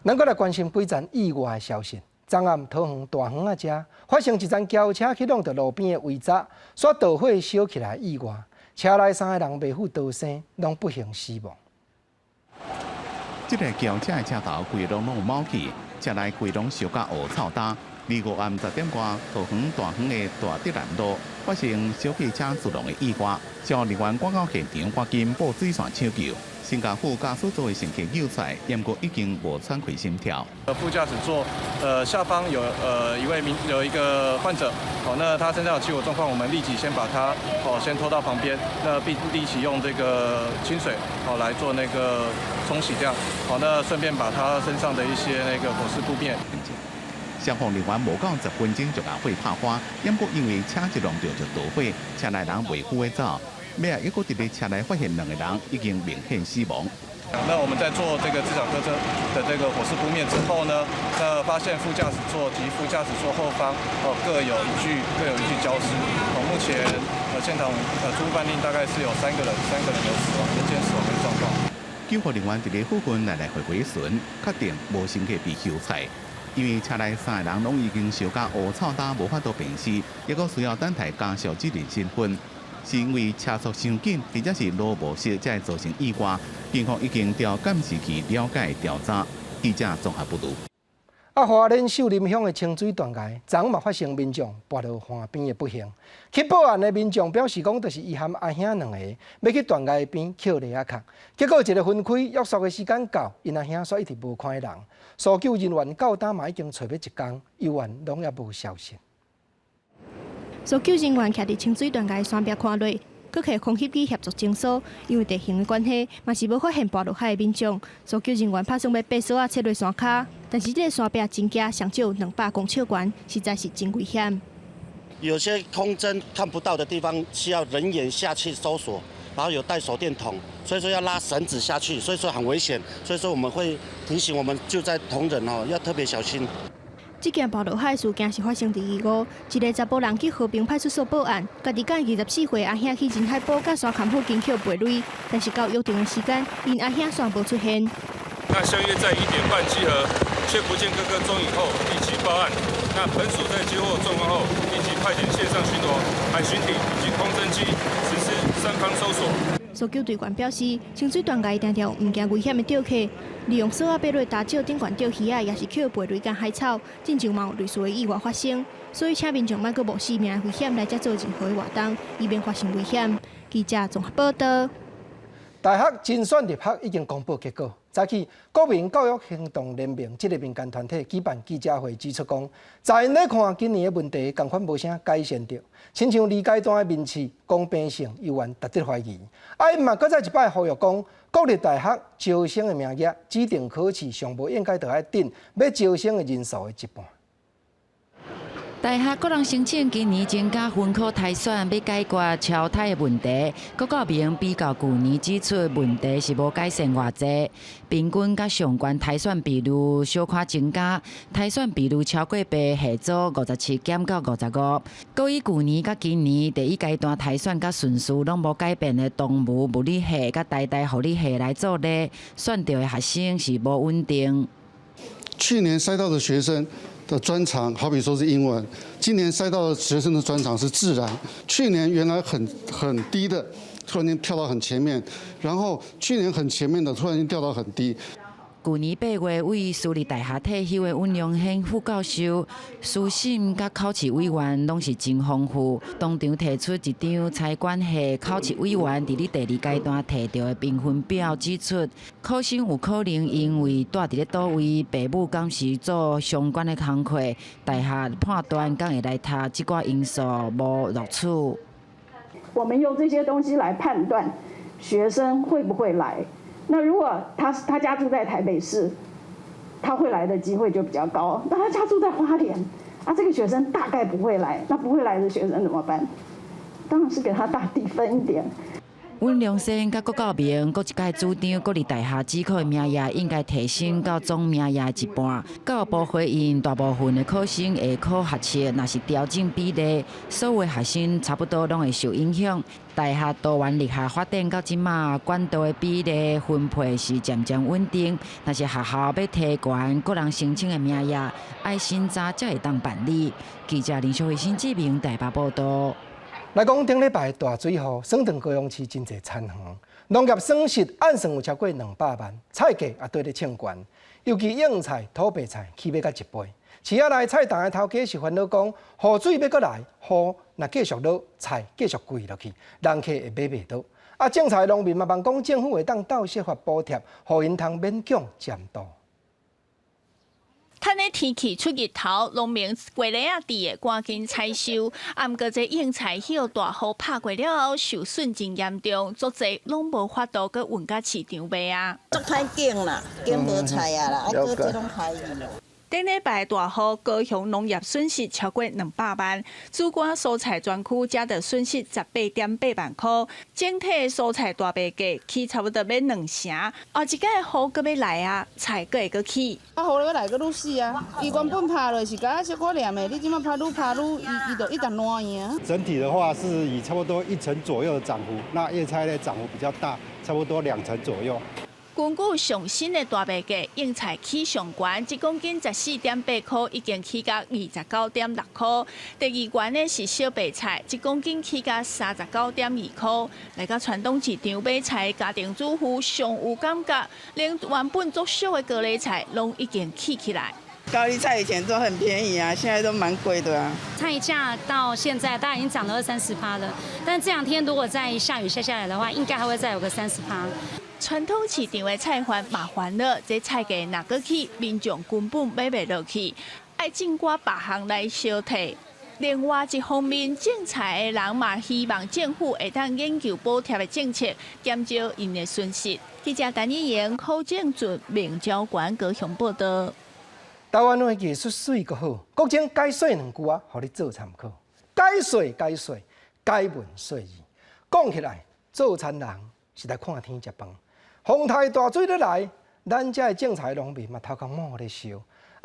咱搁来关心几站意外的消息。昨暗桃园大园仔遮发生一站轿车去弄到路边的围栅，煞导火烧起来意外，车内3个人未赴逃生，拢不幸死亡。这个轿车的车头规拢有冒气，车内规拢烧甲乌臭焦。2月暗10点外，桃园大园的大德南路发生小汽车自动的意外，消防人员赶到现场赶紧布水线抢救。新加坡驾驶座的乘客救出来，不过已经无喘气心跳。副驾驶座下方有一个患者，那他身上有起火状况，我们立即先把他先拖到旁边，那并立即用这个清水来做那个冲洗，这样那顺便把他身上的一些那个火势扑灭。消防人员无到10分钟就把火拍花，不过因为车一弄到就导火，车内人未赴的走。尾啊，一个伫咧车内发现2个人已经明显死亡。那我们在做这个自小客车的这个火势扑灭之后呢，那发现副驾驶座及副驾驶座后方各有一具焦尸。目前现场初步判定大概是有3个人有死亡，人间死亡的状况。救护人员伫咧附近来回巡，确定无乘客被救出。因为车内3个人拢已经烧甲乌臭焦，无法度辨识，也阁需要等待家属指认身份。是因为车速伤紧，或者是路无熟，才会造成意外。警方已经调监视器了解调查。记者综合报道。花莲秀林乡的清水断崖，昨嘛发生民众跋落岸边的不幸。去报案的民众表示讲，就是伊和阿兄2个要去断崖边捡螺仔壳，结果一个分开，约束的时间到，因阿兄却一直无看人。搜救人员到今嘛已经找要1天，游员拢也无消息。搜救人员徛伫清水断崖山壁看落，搁摕空翕机协助侦搜，因为地形的关系，嘛是无发现跋落海的民众。搜救人员拍算要爬绳啊，切落山骹，但是这个山壁真假，上少有200公尺悬，实在是真危险。有些空侦看不到的地方，需要人员下去搜索，然后有带手电筒，所以说要拉绳子下去，所以说很危险。所以说我们会提醒我们就在同仁要特别小心。这件跋落海事件是发生伫2月，一个查甫人去和平派出所报案，家己甲24岁阿兄去人海堡甲山坎附近捡贝类，但是到约定的时间，因阿兄煞无出现。那相约在1点半集合，却不见哥哥踪影后，立即报案。那本署在接获状况后，立即派遣线上巡逻、海巡艇以及空侦机实施3方搜索。搜救队员表示，清水断崖定定有物件危险的钓客，利用绳仔爬落大石顶悬钓鱼仔，也是捡贝类甲海草，真正嘛有类似的意外发生。所以请民众莫阁冒生命的危险来遮做任何的活动，以免发生危险。记者综合报道。大学精选入学已经公布结果。早起，国民教育行动联盟这个民间团体举办记者会，指出讲，在因咧看今年的问题，同款无啥改善着。亲像二阶段的面试公平性，有缘值得怀疑。因嘛搁再一摆呼吁讲，国立大学招生的名额指定考试上无应该着爱顶要招生的人数的1半。大学各人申请今年增加分科筛选，要解决超贷的问题。各个名比较去年指出问题是无改善偌济，平均甲上悬筛选比率小可增加，筛选比率超过白系组57减到55。搁以去年甲今年第一阶段筛选甲顺序拢无改变的动物物理系甲台大护理系来做咧，选到的学生是无稳定。去年筛到的学生的专长，好比说是英文，今年筛到的学生的专长是自然。去年原来很低的，突然间跳到很前面，然后去年很前面的，突然间掉到很低。去年8月，为私立大学退休的温良兴副教授，书信甲考试委员拢是真丰富。当场提出一张财管系考试委员伫咧第2阶段摕到的评分表，指出考生有可能因为住伫咧倒位，父母敢是做相关的工课，大学判断敢会来读这寡因素无录取。我们用这些东西来判断学生会不会来。那如果他家住在台北市，他会来的机会就比较高。那他家住在花莲，这个学生大概不会来。那不会来的学生怎么办？当然是给他大地分一点。温良兴甲国教明各一届主张，国立大学指考的名额应该提升到总名额一半。教育部回应，大部分的考生会考学测，若是调整比例，所有的学生差不多拢会受影响。大学多元力学发展到即马，管道的比例分配是渐渐稳定。若是学校要提悬个人申请的名额，爱先早才会当办理。记者林小慧、新志明台北报道。来讲顶礼拜大水雨，省长高雄市真侪惨况，农业损失按算有超过200万，菜价也对咧称悬，尤其硬菜、土白菜起码到1倍。市仔内菜档的头家是烦恼讲，雨水要过来，雨若继续落，菜继续贵落去，人客会买袂到。种菜农民嘛望讲政府会当倒设法补贴，互因通勉强占稻。趁咧天气出日头，农民过日仔地的赶紧采收。毋过这硬菜迄大雨拍过了后，受损真严重，足侪拢无法度去运到市场卖啊。足歹拣啦，拣无菜啊啦，搁这种歹意。顶礼拜大雨，高雄农业损失超过200万，主管蔬菜专区才得损失18.8万块，整体蔬菜大卖价起差不多要2成。后一届雨搁要来啊，菜搁会搁起。雨要来搁愈死啊！伊原本拍落是甲小可念的，你即摆拍愈，伊就一直烂去。整体的话是以差不多1成左右的涨幅，那叶菜类涨幅比较大，差不多2成左右。根据上新的大卖价，硬菜起上悬，1公斤14.8块，已经起到29.6块。第二悬的是小白菜，1公斤起到39.2块。来到传统市场买菜，家庭主妇上有感觉，连原本足俗的高丽菜，拢已经起来。高丽菜以前都很便宜啊，现在都蛮贵的啊。菜价到现在大概已经涨了20-30%了，但这2天如果再下雨下来的话，应该还会再有个30%。传统市场的菜贩麻烦了，这菜价哪个起，民众根本买袂落去，爱种寡别项来消退。另外一方面，种菜的人嘛希望政府会当研究补贴的政策，减少因的损失。记者陈义莹、寇正准、明交馆高雄报道。台湾的艺术水阁好，国情解说2句啊，互你做参考。解说，解文说义。讲起来，做餐人是来看天食饭。风台大水咧来，咱遮的种菜农民嘛头壳摸咧烧。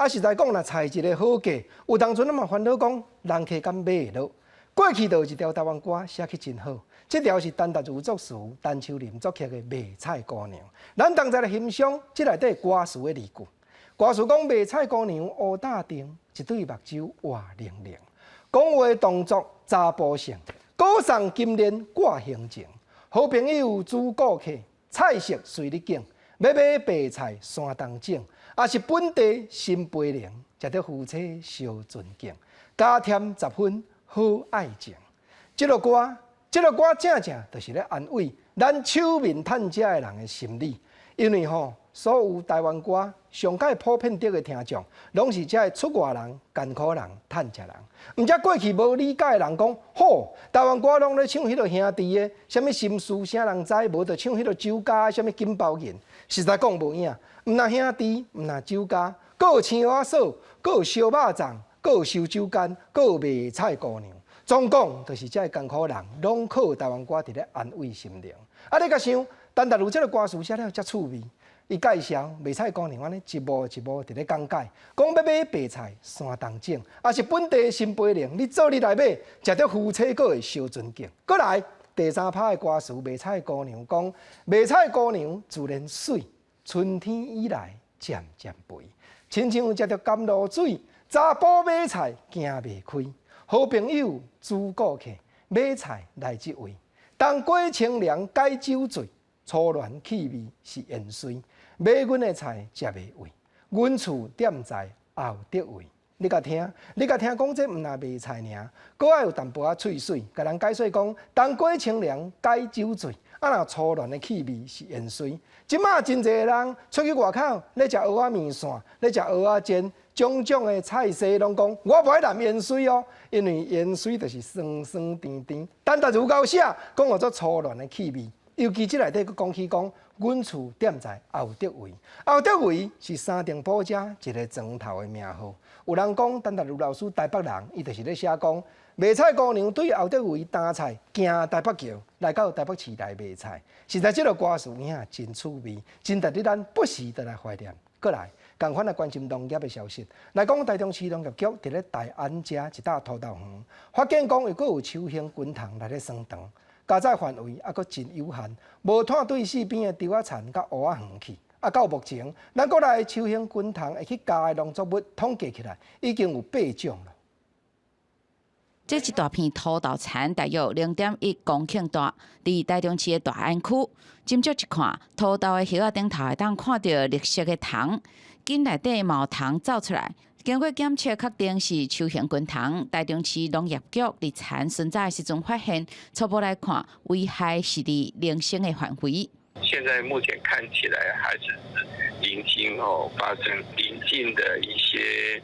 实在讲，若菜一个好价，有当阵咱嘛烦恼讲，人客敢买会落。过去就有一条台湾歌写起真好，这条是陈达如作词、陈秋林作曲的《卖菜姑娘》。咱同在来欣赏这内底歌词的字句。歌词讲卖菜姑娘乌大定，一对目睭活灵灵，讲话动作查甫性，歌颂金莲挂形情。好朋友煮顾客。菜色随你拣，要买白菜山东种，也是本地新培灵，食着夫妻相尊敬，加添10分好爱情。这首歌正正就是咧安慰咱手面趁食的人的心理，因为所有台湾歌上界普遍得的听众，拢是遮的出外人、艰苦人、趁食人。毋则过去无理解的人讲，台湾歌拢咧唱迄个兄弟的，什么心事啥人知？无就唱迄个酒家，什么金包银。实在讲无影，毋若兄弟，毋若酒家，阁有青蛙嫂，阁有烧肉粽，阁有收酒干，阁有卖菜姑娘。总共就是遮的艰苦人，拢靠台湾歌伫咧安慰心灵。你甲想，陈达如这个歌词写了遮趣味。伊介绍卖菜姑娘安尼一幕一幕伫咧讲解，讲要买白菜山东种，也是本地新培灵。你做你来买，食着夫妻阁会相尊敬。过来第3拍的歌词，卖菜姑娘讲，卖菜姑娘自然水，春天以来渐渐肥。亲像食着甘露水，查甫买菜行袂开。好朋友煮顾客，买菜来这位。冬瓜清凉解酒醉，初恋气味是盐水。买阮的菜食袂味，阮厝店在后得位。你甲听讲这毋若卖菜尔，搁爱有淡薄仔脆水，甲人解说讲冬瓜清凉解酒醉。若初恋的气味是盐水。即马真侪人出去外口咧食蚵仔面线，咧食蚵仔煎，种种的菜色拢讲我不爱淋盐水哦，因为盐水就是酸酸甜甜。但如到写讲我做初恋的气味，尤其即内底佫讲起讲，阮厝踮在后得位，后得位是三重埔遮一个庄头的名号。有人讲，陈达如老师台北人，伊就是咧写讲，卖菜姑娘对后得位担菜，行台北桥来到台北市内卖菜。实在这个歌词影真趣味，真值得咱不时的来怀念。过来，同款来关心农业的消息。来讲，台中市农业局伫咧大安遮一搭土豆园，发现讲又有秋兴菌虫来咧生长，加载范围还佫真有限，无拖对四边的稻仔田甲蚵仔园去。到目前，咱国内秋兴菌虫会去加的农作物统计起来，已经有8种了。这一大片土豆田大约0.1公顷大，伫台中市的大安区。斟酌一看，土豆的叶仔顶头会当看到绿色的虫，茎内底毛虫走出来。经过检测，确定是秋兴菌虫。台中市农业局伫田巡查的时阵发现，初步来看，危害是伫零星的范围。现在目前看起来还是零星发生临近的一些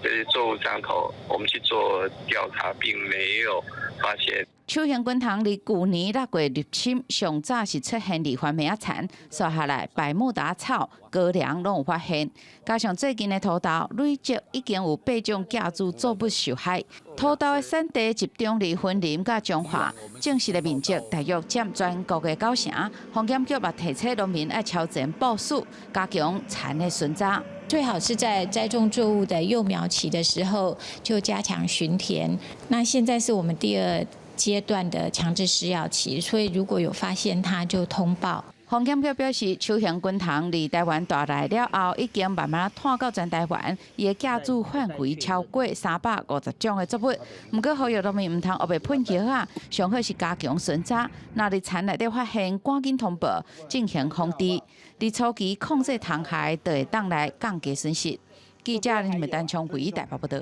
这些作物上头，我们去做调查，并没有发现。秋兴菌虫伫去年6月入侵，上早是出现离番芽田，接下来百慕达草、高粱拢有发现。加上最近的土豆累积已经有8种寄主作物受害。土豆的产地集中伫云林甲彰化，证实的面积大约占全国的9%。风险局也提醒农民爱超前部署，加强田的巡查。最好是在栽种作物的幼苗期的时候就加强巡田。那现在是我们第2阶段的强制施药期，所以如果有发现它就通报。风险局表示，秋兴菌虫离台湾带来了后，已经慢慢探到全台湾，伊的寄主范围超过350种的作物。不过，呼吁农民唔通黑白喷叶啊，上好是加强巡查。若伫田内底发现，赶紧通报，进行防治。伫初期控制虫害，就会当来降低损失。记者林美丹从为台北报道。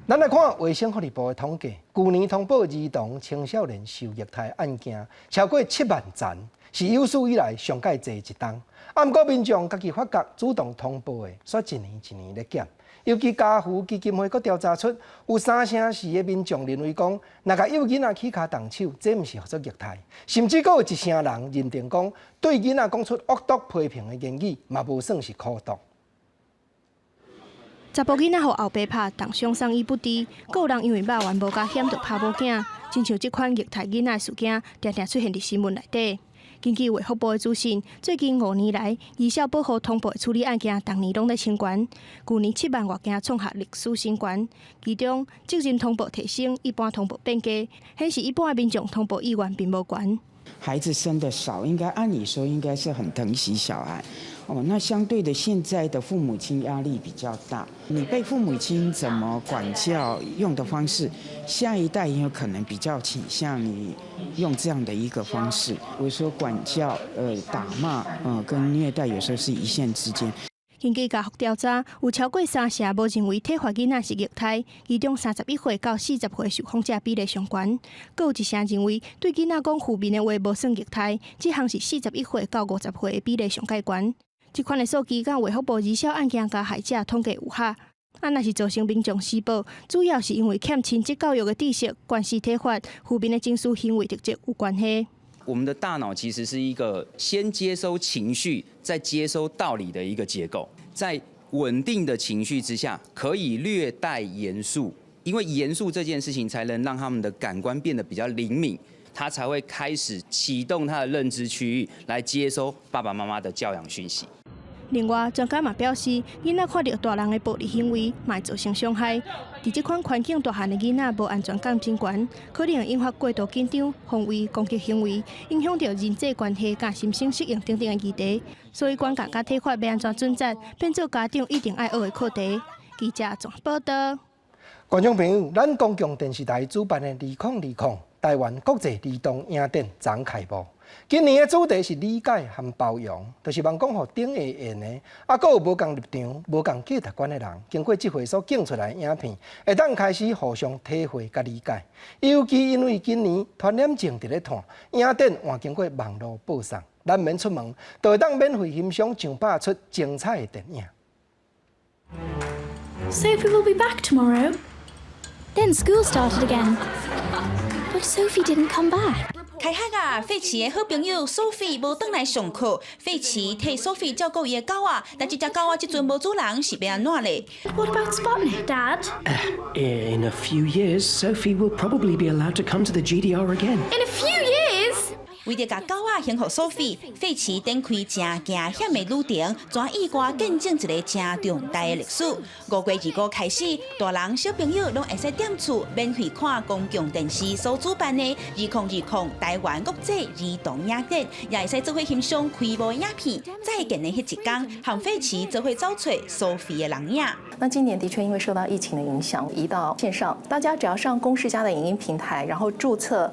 咱来看卫生福利部的统计，去年通报儿童青少年受虐待案件超过7万件，是有史以来上界侪一档。不过民众家己发觉主动通报的，煞一年一年咧减。尤其家扶基金会阁调查出，有3%的民众认为讲，若甲幼囡仔起骹动手，这毋是合作虐待，甚至阁有1成人认定讲，对囡仔讲出恶毒批评的言语，嘛无算是苦毒。查甫囡仔互后爸拍，重伤送医不治，阁有人因为肉丸无加险，就拍某囝。亲像这款虐待囡仔事件，常常出现伫新闻内底。根据卫福部的资讯，最近5年来，儿少保护通报的处理案件，逐年拢在升悬。去年7万多件创下历史新高，其中责任通报提升，一般通报变低，显示一般的民众通报意愿并无悬。孩子生的少，应该按理说应该是很疼惜小孩。那相对的，现在的父母亲压力比较大，你被父母亲怎么管教用的方式，下一代也有可能比较倾向你用这样的一个方式。我说管教、打骂、跟虐待有时候是一线之间。根据家福调查，有超过3%无认为体罚囡仔是虐待，其中31岁到40岁受访者比例上悬，阁有1成认为对囡仔讲负面的话无算虐待，这项是41岁到50岁的比例上介悬。这款的数据甲卫福部儿少案件加害者统计有合。若是造成民众施暴，主要是因为欠亲职教育的知识、关系体罚、负面的情绪行为特质有关系。我们的大脑其实是一个先接收情绪，再接收道理的一个结构。在稳定的情绪之下，可以略带严肃，因为严肃这件事情才能让他们的感官变得比较灵敏，他才会开始启动他的认知区域来接收爸爸妈妈的教养讯息。另外，专家嘛表示，囡仔看到大人的暴力行为，嘛会造成伤害。伫这款环境大汉的囡仔无安全感真悬，可能会引发过度紧张、防卫、攻击行为，影响到人际关系、甲心性适应等等的议题。所以，管教甲体罚要安怎准则，变做家长一定爱学的课题。记者综合报道。观众朋友，咱公共电视台主办的2020台湾国际儿童影展昨开幕。今年的主题是理解和包容，就是望讲，互顶下演的，阁有无共立场、无共价值观的人，经过这回所竞出来的影片，会当开始互相体会甲理解。尤其因为今年传染症伫咧传，影展换经过网络播送，咱免出门，就会当免费欣赏上百出精彩的电影。Sophie will be back tomorrow. Then school started again. But Sophie didn't come back. 开学啊！费奇的好朋友 Sophie 无返来上课，费奇替 Sophie 照顾伊的狗仔，但这只狗仔即阵无主人，是要安怎咧 What about Sputnik, Dad? In a few years, Sophie will probably be allowed to come to the GDR again. In a few years? 为着甲狗仔幸福 Sophie， 费奇展开真惊险的旅程，全意外见证一个真重大的历史。5月25开始，大人小朋友拢会使踮厝免费看公共电视所主办的2020台湾国际儿童影展，也会使做伙欣赏开幕影片。再见的迄一天，和费奇做伙找找 Sophie 的人影。那今年的确因为受到疫情的影响，移到线上，大家只要上公视家的影音平台，然后注册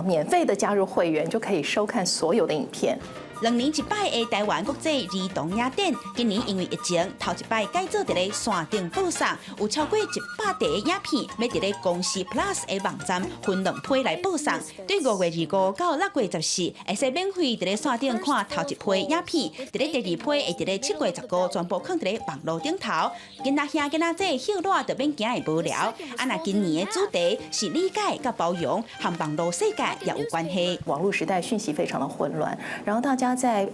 免费的加入会员，就可以收看所有的影片。2年一摆的台湾国际儿童影展，今年因为疫情，头一摆改做伫咧线顶播送，有超过100台的影片，要伫咧公视 Plus 的网站分2批来播送。对5月25到6月14，会使免费伫咧线顶看头一批影片，伫咧第2批会伫咧7月15全部放伫咧网络顶头。囡仔兄囡仔姐休热就免惊会无聊。那今年的主题是理解甲包容，和网络世界也有关系。网络时代讯息非常的混乱，然后大家在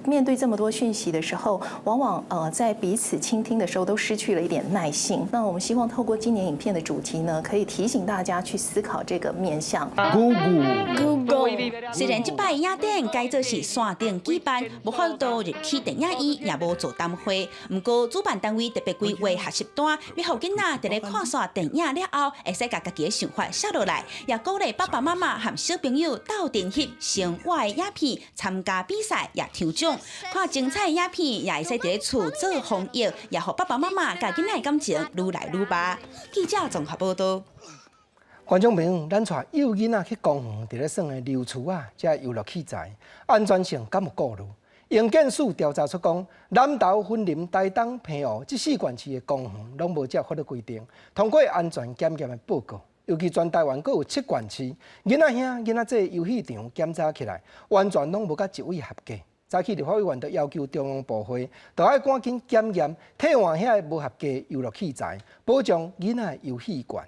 面对这么多讯息的时候，往往在彼此倾听的时候都失去了一点耐性。那我们希望透过今年影片的主题呢，可以提醒大家去思考这个面向。Google。虽然这摆影展改做是线顶举办，无法度入去电影院，也无做灯会。不过主办单位特别规划学习单，要互囡仔伫咧看煞电影了后，会使甲家己的想法写落来，也鼓励爸爸妈妈和小朋友斗阵翕生活的影片，参加比赛也抽奖。看精彩影片，也会使伫咧厝做防疫，也互爸爸妈妈甲囡仔感情愈来愈拔。记者综合报道。观众朋友，咱带幼囡仔去公园，伫咧耍的溜厝啊，这游乐器材安全性敢有顾虑？营建署调查出讲，南投、云林、台东、澎湖这4县市的公园拢无这法律规定，通过安全检验的报告。尤其全台湾阁有7县市，囡仔兄、囡仔姐游戏场检查起来，完全拢无甲一位合格。早起立法委员就要求中央部会，就要赶紧检验替换遐无合格游乐器材，保障囡仔游戏权。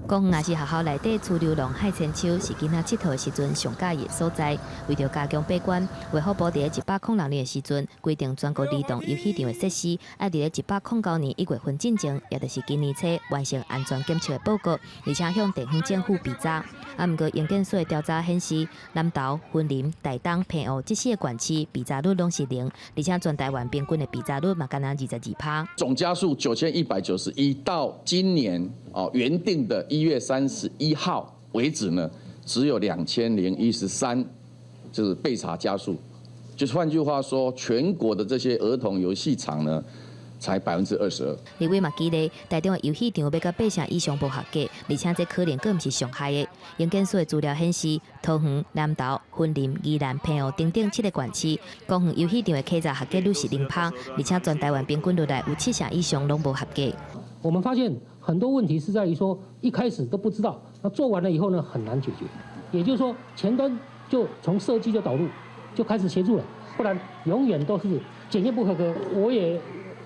公园也是学校内底出流浪海千秋，是囡仔佚佗时阵上介意的所在。为着加强闭关，卫福部伫咧106年的时阵，规定全国儿童游戏场的设施，要伫咧109年1月份进前，也就是今年初完成安全检测的报告，而且向地方政府比查。不过营建署的调查显示，南投、云林、台东、澎湖这4个县市比查率拢是0，而且全台湾平均的比查率嘛，干那22%。总家数9191，到今年原定的1月31号为止呢，只有2013，就是被查家数。就是换句话说，全国的这些儿童游戏场呢，才22%。立委嘛记得，台中的游戏场要到8成以上不合格，而且这可能更毋是上海的。营建署的资料显示，桃园、南投、云林、宜兰、澎湖等等7个县市，公园游戏场的客座合格率是0%，而且全台湾平均落来有7成以上拢无合格。我们发现很多问题是在于说，一开始都不知道，那做完了以后呢，很难解决。也就是说，前端就从设计就导入，就开始协助了，不然永远都是检验不合格。我也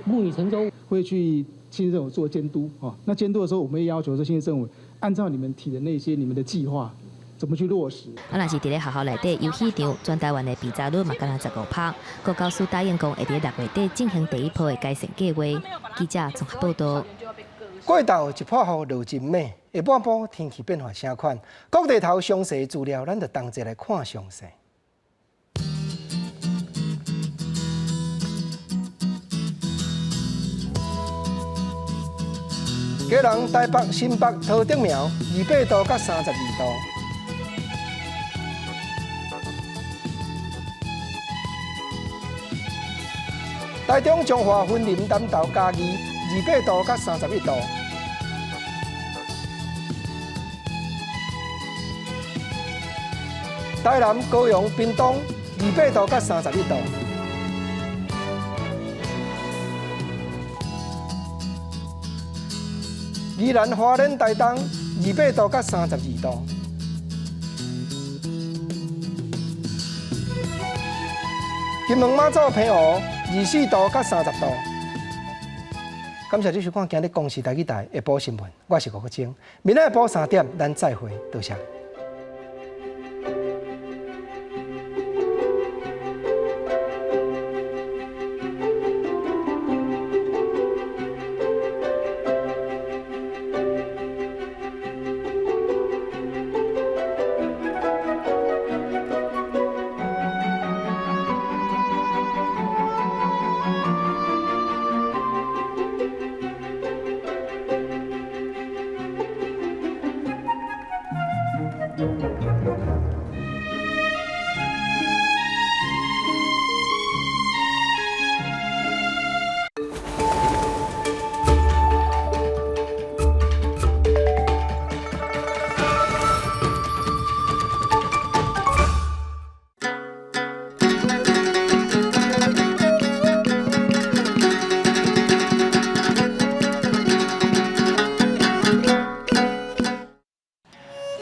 木已成舟，会去行政政府做监督啊。那监督的时候，我们也要求说，行政政府按照你们提的那些你们的计划，怎么去落实？若是伫咧学校内底游戏场，全台湾的比查率嘛，敢若15%。国教署答应讲会伫6月底进行第1波的改善计划。记者综合报道。过昼一破雨落真美，下半晡天气变化啥款？各地头详细资料，咱就同齐来看详细。基隆、台北、新北、桃竹苗28度到32度。台中、彰化、云林、南投、嘉义28度到31度。台南、高雄、屏东28度到31度。宜兰花莲台东28度到32度。金门马祖澎湖24度到30度。感谢你收看今日公视台语台下晡新闻，我是吴国清。明仔下晡3点，咱再会，多谢。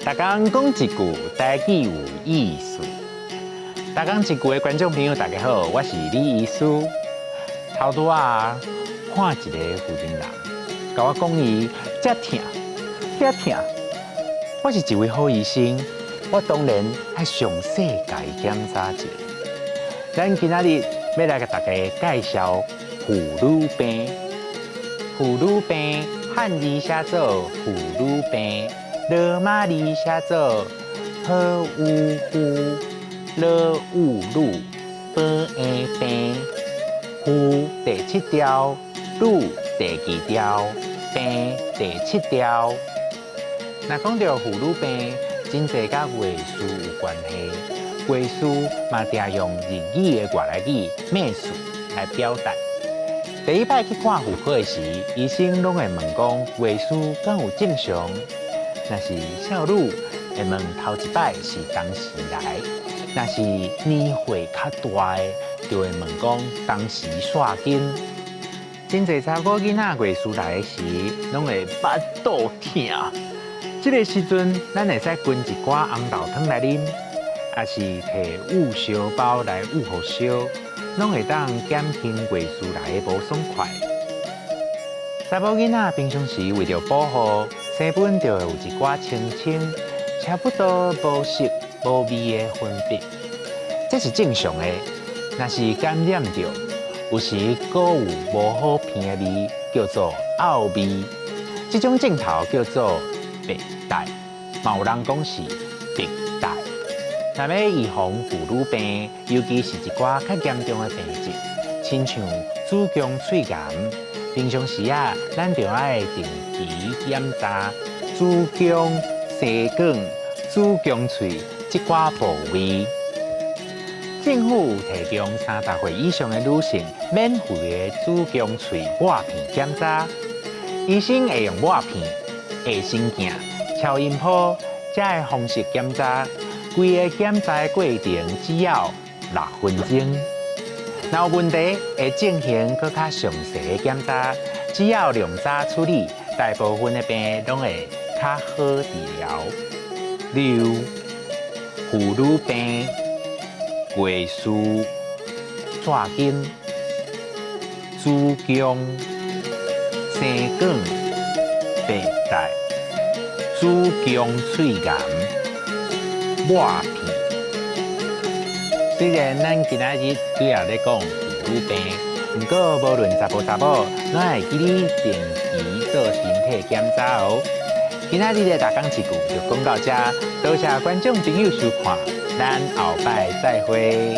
大家讲一句台语有意思。大家一句的观众朋友，大家好，我是李医师。头拄啊，看一个负责人，甲我讲伊这痛，这痛。我是一位好医生，我当然爱详细甲伊检查一下。咱今仔日要来甲大家介绍妇女病。妇女病汉字写作妇女病。罗马字写作何乌夫罗乌鲁本诶病，夫第7条，鲁第2条，病第7条。若讲到妇女病，真侪甲月事有关系。月事嘛常用日语的外来语咩事来表达。第一摆去看妇科的时，医生拢会问讲月事敢有正常？若是少女，会问头一摆是当时来；若是年岁较大的，就会问讲当时煞紧。真侪查某囡仔月事来的时，拢会腹肚痛。这个时阵，咱会使滚一寡红豆汤来啉，也是摕雾烧包来捂好烧，拢会当减轻月事来的无爽快。查某囡仔平常时为着保护。生本就会有一寡清清，差不多无色无味的分泌，这是正常的。若是感染着，有时搁有无好闻的味，叫做呕味。这种症头叫做白带，嘛有人讲是白带。若要预防妇女病，尤其是一寡较严重的病症，亲像子宫喙癌。平常时啊，咱就爱定期检查子宫、生管、子宫喙这寡部位。政府提供30岁以上的女性免费的子宫喙抹片检查，医生会用抹片、卫生镜、超音波这个方式检查，规个检查的过程只要6分钟。若有问题，会进行更较详细的检查，只要量早处理，大部分的病拢会较好治疗。例如妇女病、月事、绝经、子宫、生管、白带、子宫喙癌、抹片。虽然咱今仔日主要咧讲妇女病，不过无论查甫查某，拢会记你定期做身体检查哦。今仔日的大讲一句就讲到这，多谢观众朋友收看，咱后摆再会。